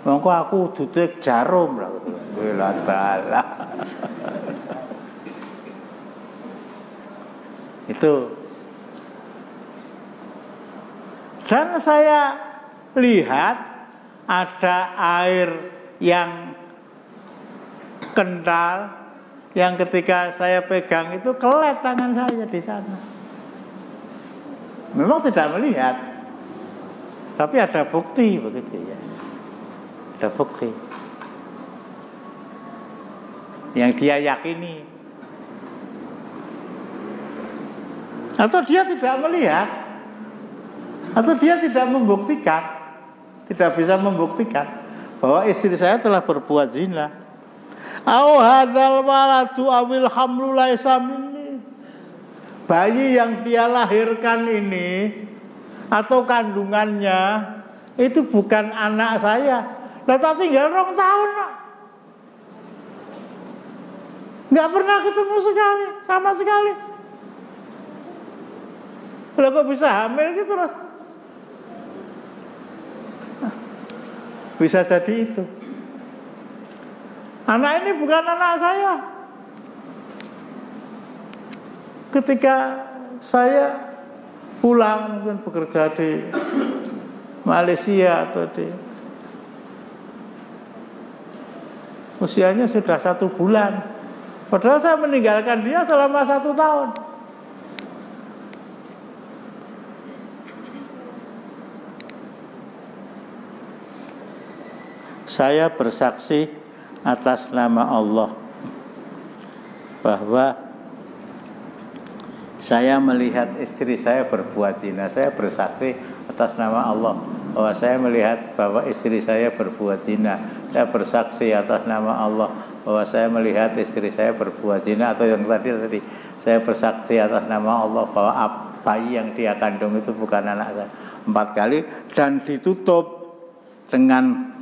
Speaker 1: mongko aku duduk jarum lah gitu. Itu. Dan saya lihat ada air yang kental yang ketika saya pegang itu kelet tangan saya di sana. Memang tidak melihat, tapi ada bukti begitu ya. Ada bukti yang dia yakini. Atau dia tidak melihat, atau dia tidak membuktikan, tidak bisa membuktikan bahwa istri saya telah berbuat zina. Au hadzal waladu awil hamlu laisa minni. Bayi yang dia lahirkan ini atau kandungannya itu bukan anak saya. Lah tak tinggal 2 tahun. Enggak pernah ketemu sekali, sama sekali. Lah kok bisa hamil gitu loh. Bisa jadi itu. Anak ini bukan anak saya. Ketika saya pulang mungkin bekerja di Malaysia atau di usianya sudah 1 bulan. Padahal saya meninggalkan dia selama 1 tahun. Saya bersaksi atas nama Allah bahwa saya melihat istri saya berbuat zina. Saya bersaksi atas nama Allah bahwa saya melihat bahwa istri saya berbuat zina. Saya bersaksi atas nama Allah bahwa saya melihat istri saya berbuat zina. Atau yang tadi saya bersaksi atas nama Allah bahwa bayi yang dia kandung itu bukan anak saya. 4 kali dan ditutup dengan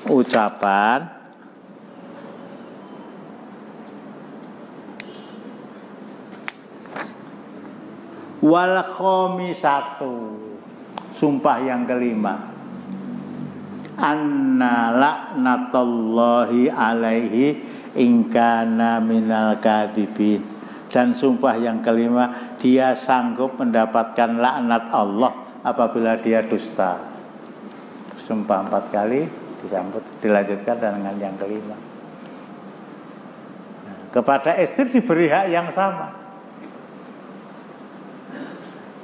Speaker 1: ucapan wal khamisatu, sumpah yang kelima, anna laknatullahi alaihi in kana minal kadhibin, dan sumpah yang kelima, dia sanggup mendapatkan laknat Allah apabila dia dusta. Sumpah 4 kali disambut, dilanjutkan dengan yang kelima. Kepada istri diberi hak yang sama.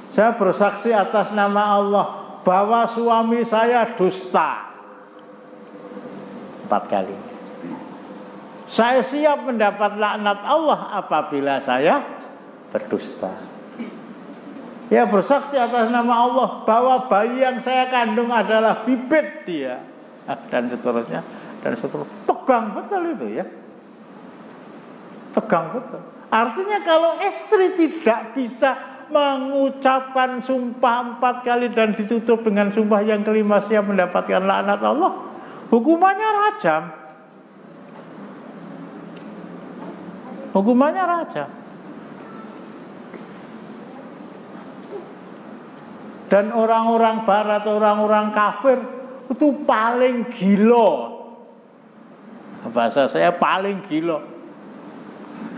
Speaker 1: Saya bersaksi atas nama Allah bahwa suami saya dusta 4 kali. Saya siap mendapat laknat Allah apabila saya berdusta. Ya, bersaksi atas nama Allah bahwa bayi yang saya kandung adalah bibit dia, dan seterusnya, dan seterusnya. Tegang betul itu ya. Tegang betul. Artinya kalau istri tidak bisa mengucapkan sumpah 4 kali dan ditutup dengan sumpah yang kelima siap mendapatkan laknat Allah, hukumannya rajam. Hukumannya rajam. Dan orang-orang barat, orang-orang kafir itu paling gila. Bahasa saya paling gila.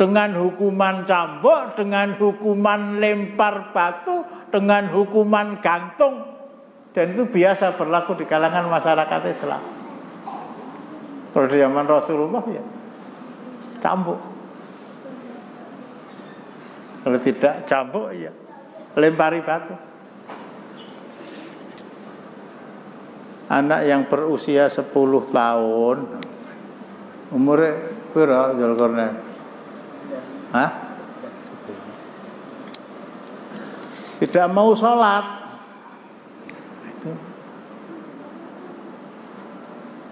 Speaker 1: dengan hukuman cambuk, dengan hukuman lempar batu, dengan hukuman gantung. Dan itu biasa berlaku di kalangan masyarakat Islam. Kalau di zaman Rasulullah ya cambuk. Kalau tidak cambuk ya lempari batu. Anak yang berusia 10 tahun, umurnya berapa Zulkarnain? Hah? Tidak mau sholat. Itu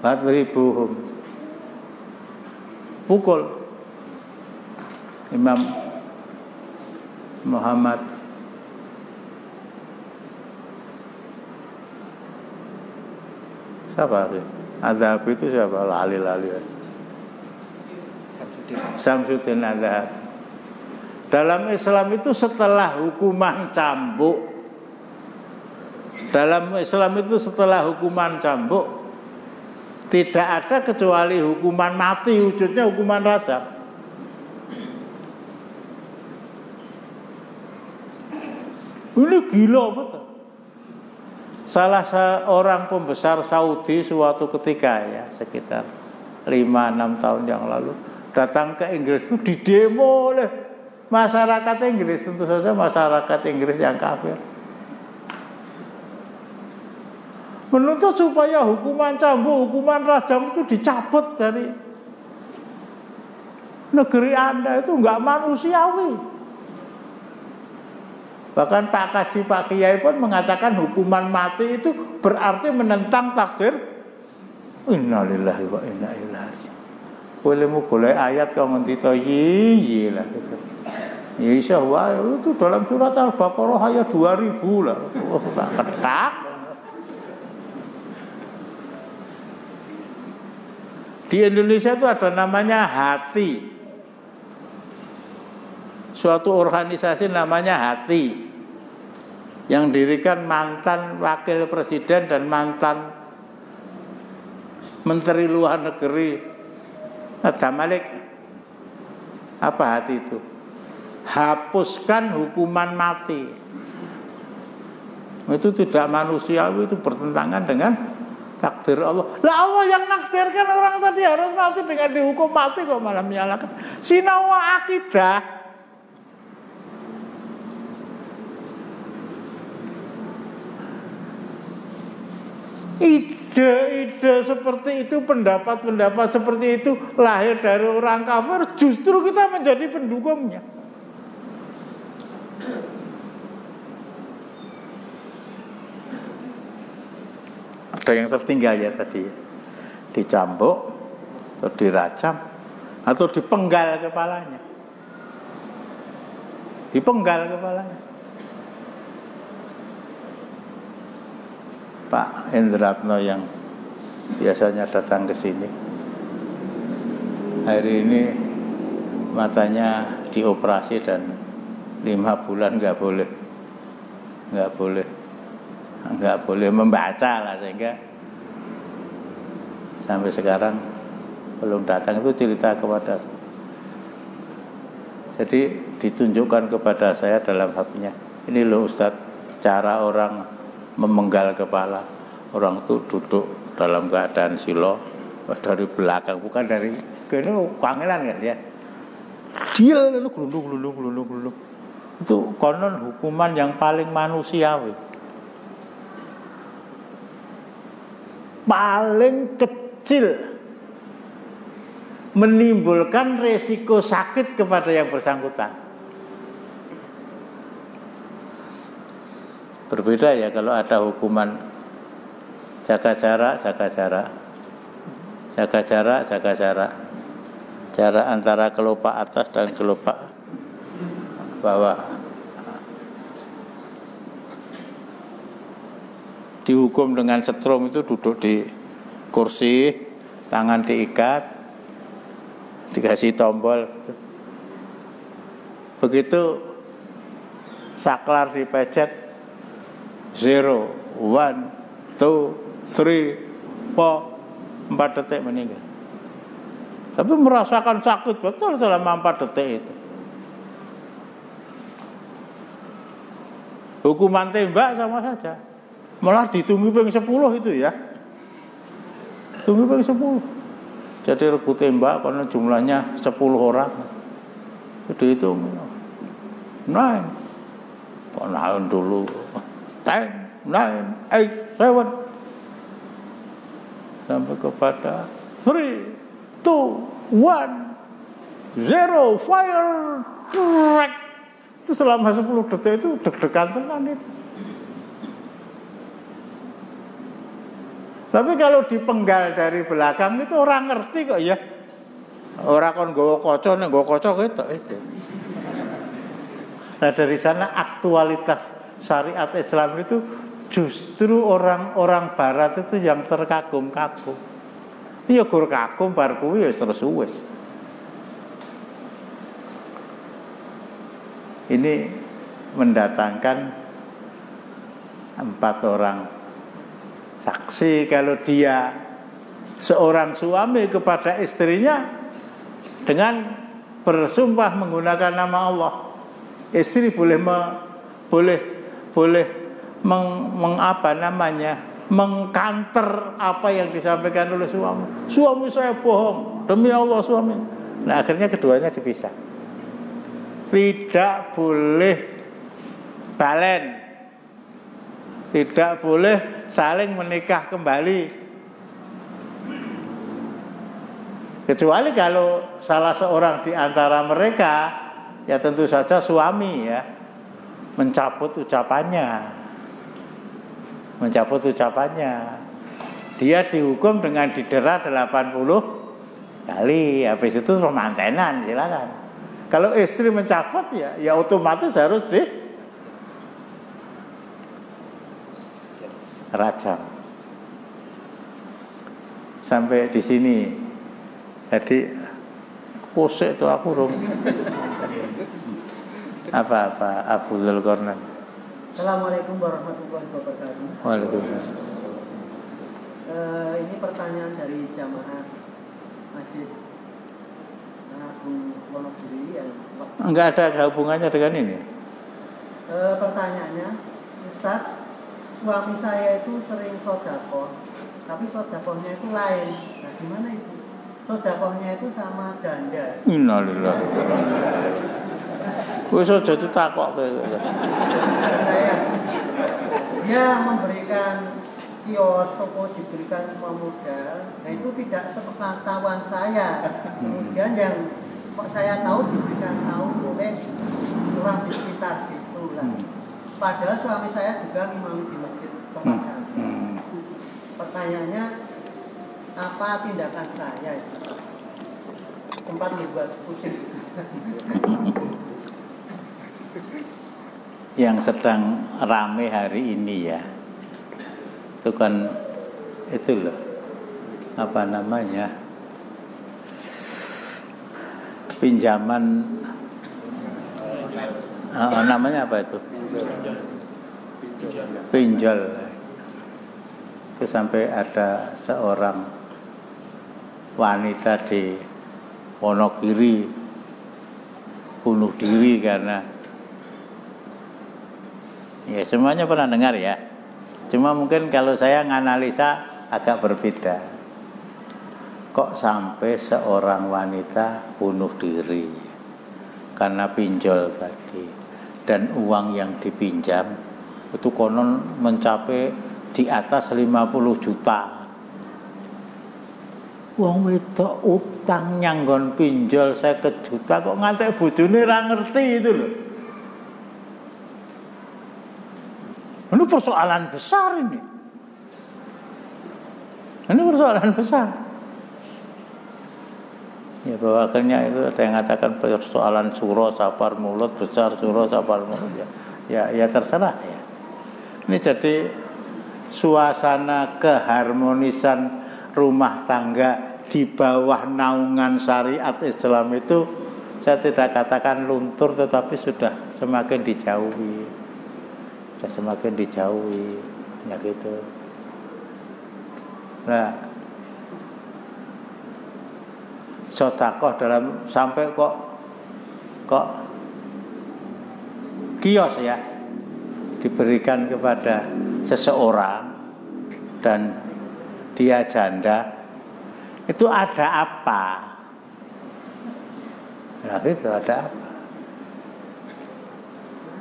Speaker 1: Badribuhum, pukul Imam Muhammad siapa sih? Adzhab itu siapa? Lali-lali. Samsuddin Adzhab. Dalam Islam itu setelah hukuman cambuk, tidak ada kecuali hukuman mati, wujudnya hukuman rajam. Ini gila betul. Salah seorang pembesar Saudi suatu ketika ya sekitar 5-6 tahun yang lalu datang ke Inggris itu didemo oleh masyarakat Inggris, tentu saja masyarakat Inggris yang kafir. Menuntut supaya hukuman cambuk, hukuman rajam itu dicabut dari negeri Anda, itu enggak manusiawi. Bahkan Pak Kaji, Pak Kiai pun mengatakan hukuman mati itu berarti menentang takdir. Innalillahi wa inna ilaihi raji'un. Bolehmu golek ayat kau ngerti to yi lah gitu. Ya insyaallah itu dalam surat Al-Baqarah ayat 2000 lah. Oh, tak ketak. Di Indonesia itu ada namanya Hati. Suatu organisasi namanya Hati, yang dirikan mantan wakil presiden dan mantan menteri luar negeri. Ada Malik. Apa Hati itu? Hapuskan hukuman mati. Itu tidak manusiawi, itu bertentangan dengan takdir Allah. Lah Allah yang nakdirkan orang tadi harus mati dengan dihukum mati kok malah menyalahkan. Sinawa akidah. Ide-ide seperti itu, pendapat-pendapat seperti itu lahir dari orang kafir, justru kita menjadi pendukungnya. Ada yang tertinggal ya tadi, dicambuk atau dirajam atau dipenggal kepalanya. Dipenggal kepalanya. Pak Endratno yang biasanya datang ke sini, hari ini matanya dioperasi dan 5 bulan nggak boleh membaca lah, sehingga sampai sekarang belum datang. Itu cerita kepada saya. Jadi ditunjukkan kepada saya dalam HP-nya, ini loh Ustadz, cara orang memenggal kepala. Orang itu duduk dalam keadaan silo dari belakang, bukan dari ini kangelan kan ya. Dia itu gelundung. Itu konon hukuman yang paling manusiawi, paling kecil, menimbulkan resiko sakit kepada yang bersangkutan. Berbeda ya kalau ada hukuman jaga jarak. Jarak antara kelopak atas dan kelopak bawah. Dihukum dengan setrum itu duduk di kursi, tangan diikat, dikasih tombol gitu. Begitu saklar dipecet 0, 1, 2, 3, 4 detik meninggal. Tapi merasakan sakit betul selama 4 detik itu. Hukuman tembak sama saja. Malah ditunggu ping 10 itu ya. Tunggu ping 10. Jadi regu tembak karena jumlahnya 10 orang. Jadi itu 9. Kok 9 dulu. 10, 9, 8, 7. Sampai kepada 3, 2, 1, 0, fire. Itu selama 10 detik itu deg-degan tenan itu. Tapi kalau dipenggal dari belakang itu orang ngerti kok ya. Orang kon nggawa kaca nek nggawa kaca ketok itu. Nah dari sana aktualitas syariat Islam itu justru orang-orang barat itu yang terkagum-kagum. Iya gur kagum bar kuwi wis terus wis. Ini mendatangkan 4 orang saksi kalau dia seorang suami kepada istrinya dengan bersumpah menggunakan nama Allah. Istri boleh mengkanter apa yang disampaikan oleh suami. Suami saya bohong, demi Allah suami. Nah akhirnya keduanya dipisah. Tidak boleh balen, tidak boleh saling menikah kembali, kecuali kalau salah seorang di antara mereka, ya tentu saja suami ya, mencabut ucapannya. Dia dihukum dengan didera 80 kali. Habis itu pemantenan, silakan. Kalau istri mencabut ya otomatis harus dirajam. Sampai di sini. Jadi pusing tuh aku rum. Apa Abu Dzulqarnain.
Speaker 3: Assalamualaikum warahmatullahi wabarakatuh.
Speaker 1: Waalaikumsalam.
Speaker 3: Ini pertanyaan dari jamaah Masjid Agung Wonogiri yang
Speaker 1: enggak ada hubungannya dengan ini.
Speaker 3: Pertanyaannya, Ustaz, suami saya itu sering sedekah, tapi sedekahnya itu lain. Nah, gimana itu? Sedekahnya itu sama janda.
Speaker 1: Innalillahi. Wis aja ditakok kowe.
Speaker 3: Dia memberikan kios, toko, diberikan semua modal. Nah itu tidak sepengetahuan saya. Kemudian yang saya tahu diberikan tahu oleh orang di sekitar situ lah. Padahal suami saya juga imam di masjid tempat kami. Pertanyaannya, apa tindakan saya? Tempat membuat pusing.
Speaker 1: Yang sedang rame hari ini ya, itu kan itu loh, apa namanya, pinjaman, namanya apa itu, pinjol. Itu sampai ada seorang wanita di Wonogiri bunuh diri karena, ya semuanya pernah dengar ya. Cuma mungkin kalau saya nganalisa agak berbeda. Kok sampai seorang wanita bunuh diri karena pinjol tadi, dan uang yang dipinjam itu konon mencapai di atas 50 juta. Wong wedok utang nyanggon pinjol 50 juta kok ngantek bojone ra ngerti itu loh. Ini persoalan besar ini. Ini persoalan besar. Ya bahwa akhirnya itu ada yang mengatakan persoalan suro sapar mulut besar, suro sapar mulut ya terserah ya. Ini jadi suasana keharmonisan rumah tangga di bawah naungan syariat Islam itu, saya tidak katakan luntur, tetapi sudah semakin dijauhi. Ya gitu. Nah, sedekah dalam sampai kok kios ya diberikan kepada seseorang dan dia janda, itu ada apa? Nah itu ada apa?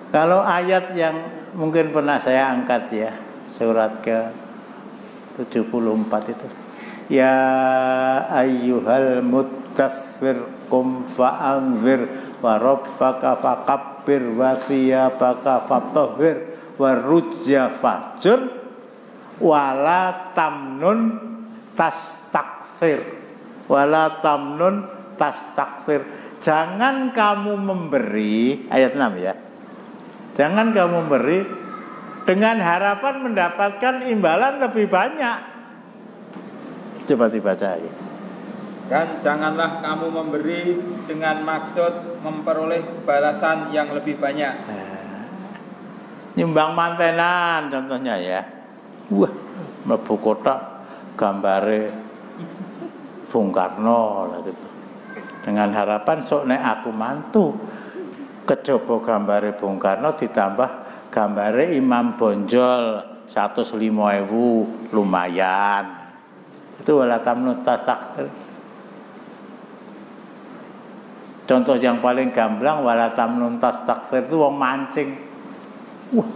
Speaker 1: Kalau ayat yang mungkin pernah saya angkat ya, surat ke 74 itu, ya ayyuhal muttatsir qum fa'anzir wa rabbaka fakabbir wa thiyabaka fatahhir wa rujza fajr wala tamnun tastakthir, wala tamnun tastakthir. Jangan kamu memberi, ayat 6 ya. Jangan kamu memberi dengan harapan mendapatkan imbalan lebih banyak. Coba dibaca ya.
Speaker 2: Dan janganlah kamu memberi dengan maksud memperoleh balasan yang lebih banyak.
Speaker 1: Nyumbang mantenan contohnya ya. Wah, mlebu kotak gambare Bung Karno lah gitu. Dengan harapan sok nek aku mantu kejaba gambare Bung Karno ditambah gambare Imam Bonjol 105.000 lumayan. Itu wala tamnun tastakthir. Contoh yang paling gamblang wala tamnun tastakthir itu wong mancing. Wah,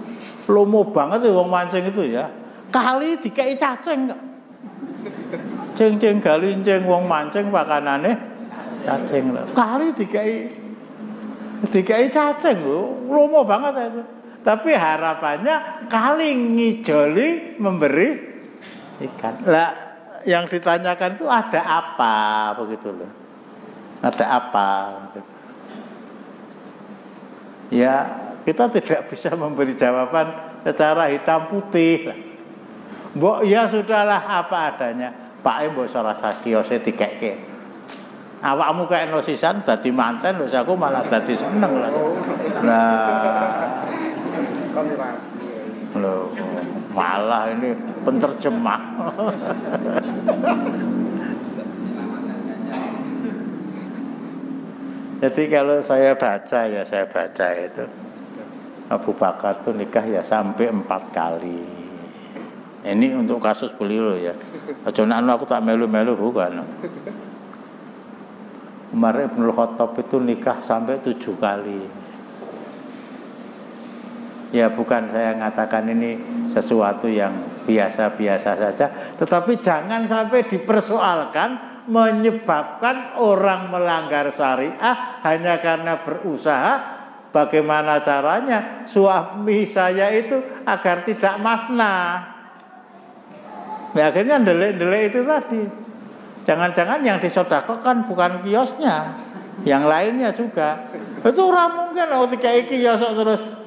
Speaker 1: lomo banget tuh wong mancing itu ya. Kali dikai cacing kok. Ceng-ceng galincing wong mancing pakanane cacing lho. Kali dikai cacing lomo banget itu. Tapi harapannya kali ngijoli memberi ikan. Lah yang ditanyakan itu ada apa begitu loh. Ada apa gitu. Ya kita tidak bisa memberi jawaban secara hitam putih. Mbok ya sudahlah apa adanya. Pak mbok salah kiose dikeke. Awakmu kayak nosisan dadi manten lho, aku malah dadi seneng lah. Nah. Loh, malah ini penterjemah. Jadi kalau saya baca itu Abu Bakar itu nikah ya sampai 4 kali. Ini untuk kasus beliau ya. Aja nek aku tak melu-melu bukan. Umar Ibnul Khattab itu nikah sampai 7 kali. Ya bukan saya ngatakan ini sesuatu yang biasa-biasa saja, tetapi jangan sampai dipersoalkan menyebabkan orang melanggar syariah hanya karena berusaha bagaimana caranya suami saya itu agar tidak mafna. Nah, akhirnya ndelek-ndelek itu tadi. Jangan-jangan yang disedekahkan bukan kiosnya, yang lainnya juga. Itu ora mungkin dikai kios terus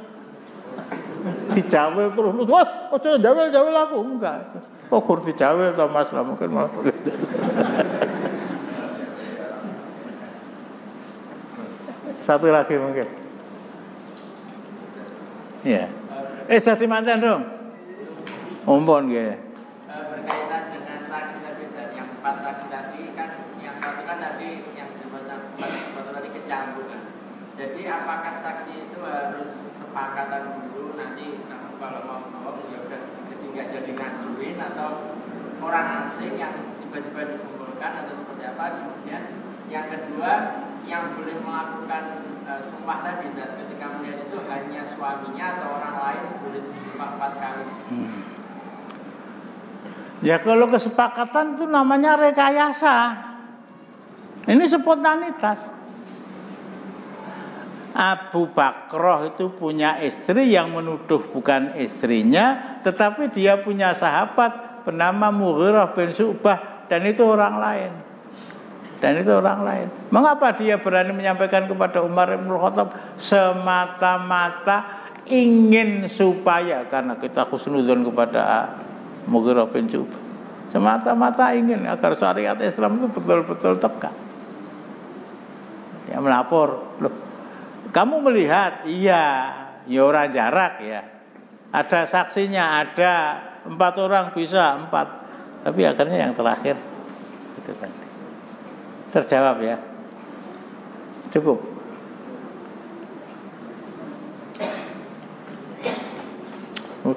Speaker 1: dijawel terus. Wah, ojo jawel-jawel aku enggak. Kok gur dijawel to Mas, lah mungkin malah. Satu lagi mungkin. Iya. Dadi manten dong. Umpun nggih.
Speaker 4: Berkaitan dengan saksi tadi yang 4 saksi tadi kan, yang satu kan tadi yang disebutkan tadi kecampuran. Jadi apakah saksi itu harus sepakatan dulu nanti kamu kalau mau ya udah ketika jadi ngajuin atau orang asing yang tiba-tiba dikumpulkan atau seperti apa? Kemudian yang kedua yang boleh melakukan sumpah tadi saat ketika melihat itu hanya suaminya atau orang lain boleh sumpah 4 kali.
Speaker 1: Ya kalau kesepakatan itu namanya rekayasa. Ini spontanitas. Abu Bakroh itu punya istri yang menuduh bukan istrinya, tetapi dia punya sahabat bernama Mughirah bin Syu'bah dan itu orang lain. Mengapa dia berani menyampaikan kepada Umar bin Khattab? Semata-mata ingin supaya, karena kita husnudzon kepada Mughirah bin Syu'bah, semata-mata ingin agar syariat Islam itu betul-betul tegak. Dia melapor, loh, kamu melihat, iya, ya orang jarak ya. Ada saksinya, ada 4 orang bisa 4. Tapi akhirnya yang terakhir itu tadi. Terjawab ya. Cukup.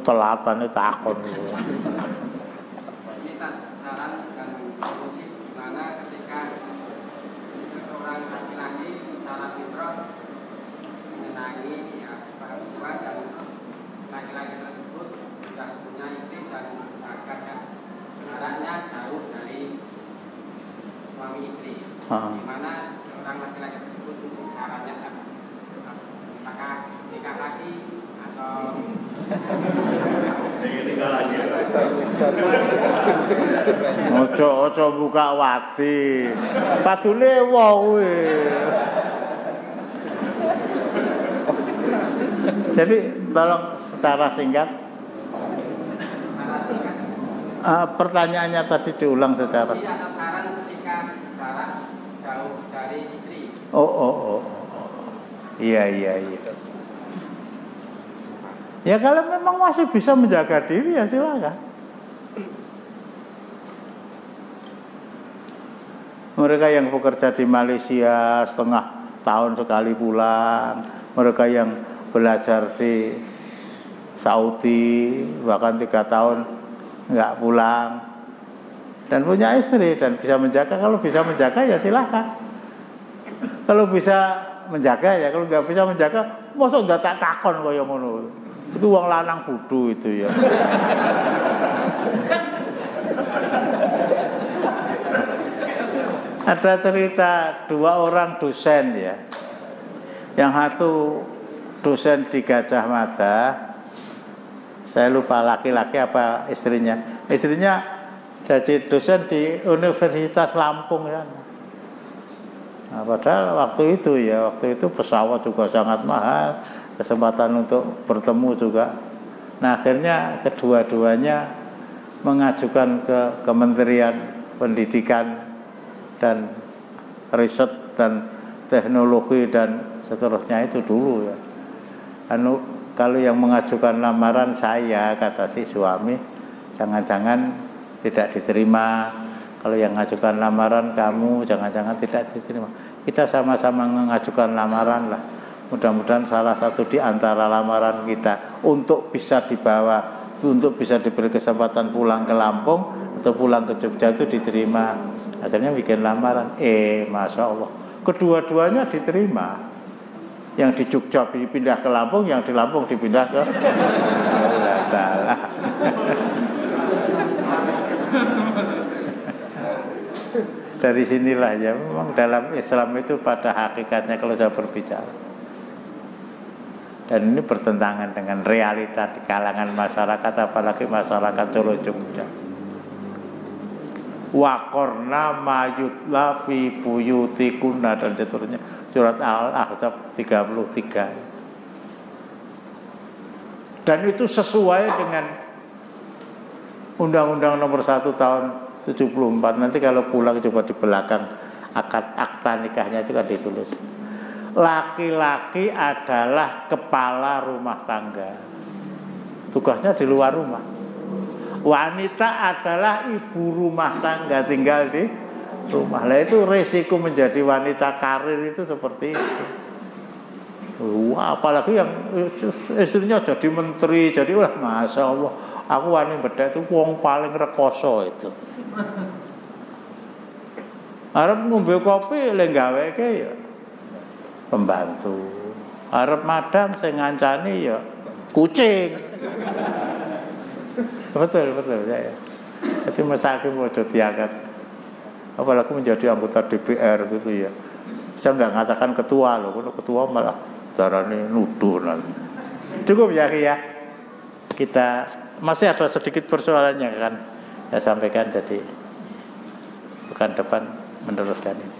Speaker 1: Telatan itu takon.
Speaker 4: Ini saran dan solusi gimana ketika seorang laki-laki secara fitrah menyenangi ya perempuan dan laki-laki tersebut sudah punya istri dan zakat ya. Caranya jauh dari suami istri. Di mana orang laki-laki tersebut untuk caranya apakah nikah lagi atau
Speaker 1: ojo buka wati. Padune wong kuwi. Jadi tolong secara singkat. Pertanyaannya tadi diulang secara.
Speaker 4: Atau saran ketika jarak jauh dari istri.
Speaker 1: Oh. Iya. Ya kalau memang masih bisa menjaga diri ya silakan. Mereka yang bekerja di Malaysia setengah tahun sekali pulang, mereka yang belajar di Saudi bahkan 3 tahun nggak pulang dan punya istri dan bisa menjaga. Kalau bisa menjaga ya silakan. Kalau bisa menjaga ya, kalau nggak bisa menjaga, mosok nggak tak takon kaya ngono. Itu wong lanang bodoh itu ya. Ada cerita 2 orang dosen ya. Yang satu dosen di Gajah Mada. Saya lupa laki-laki apa istrinya. Istrinya jadi dosen di Universitas Lampung ya. Nah, padahal waktu itu pesawat juga sangat mahal, kesempatan untuk bertemu juga. Nah, akhirnya kedua-duanya mengajukan ke Kementerian Pendidikan dan Riset dan Teknologi dan seterusnya itu dulu ya. Kalau yang mengajukan lamaran saya, kata si suami, jangan-jangan tidak diterima. Kalau yang mengajukan lamaran kamu, jangan-jangan tidak diterima. Kita sama-sama mengajukan lamaran lah. Mudah-mudahan salah satu di antara lamaran kita untuk bisa dibawa, untuk bisa diberi kesempatan pulang ke Lampung atau pulang ke Jogja itu diterima. Akhirnya bikin lamaran. Masya Allah, kedua-duanya diterima. Yang di Jogja dipindah ke Lampung, yang di Lampung dipindah ke salah. Dari sinilah ya, memang dalam Islam itu pada hakikatnya kalau saya berbicara, dan ini bertentangan dengan realita di kalangan masyarakat, apalagi masyarakat Solo Jogja. Waqorna mayutla fi buyutikunna dan seterusnya, surat Al-Ahzab 33. Dan itu sesuai dengan Undang-Undang Nomor 1 Tahun 74. Nanti kalau pulang coba di belakang akta nikahnya itu kan ditulis, laki-laki adalah kepala rumah tangga, tugasnya di luar rumah. Wanita adalah ibu rumah tangga, tinggal di rumah. Lah itu resiko menjadi wanita karir itu seperti itu. Apalagi yang istrinya jadi menteri, jadi masya Allah, aku wani bedhek itu wong paling rekoso itu. Arep ngombe kopi le gaweke ya pembantu. Arep madang sing ngancani ya kucing. Betul ya. Jadi mesake ojo diangkat. Apalagi menjadi anggota DPR gitu ya. Saya enggak mengatakan ketua loh, kalau ketua malah darane nuduh nanti. Cukup ya Ki ya. Kita masih ada sedikit persoalannya kan. Saya sampaikan, jadi pekan depan meneruskan ini.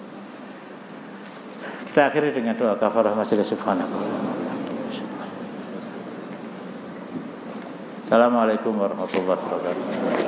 Speaker 1: Kita akhiri dengan doa kafarah majelis subhanahu. Assalamualaikum warahmatullahi wabarakatuh.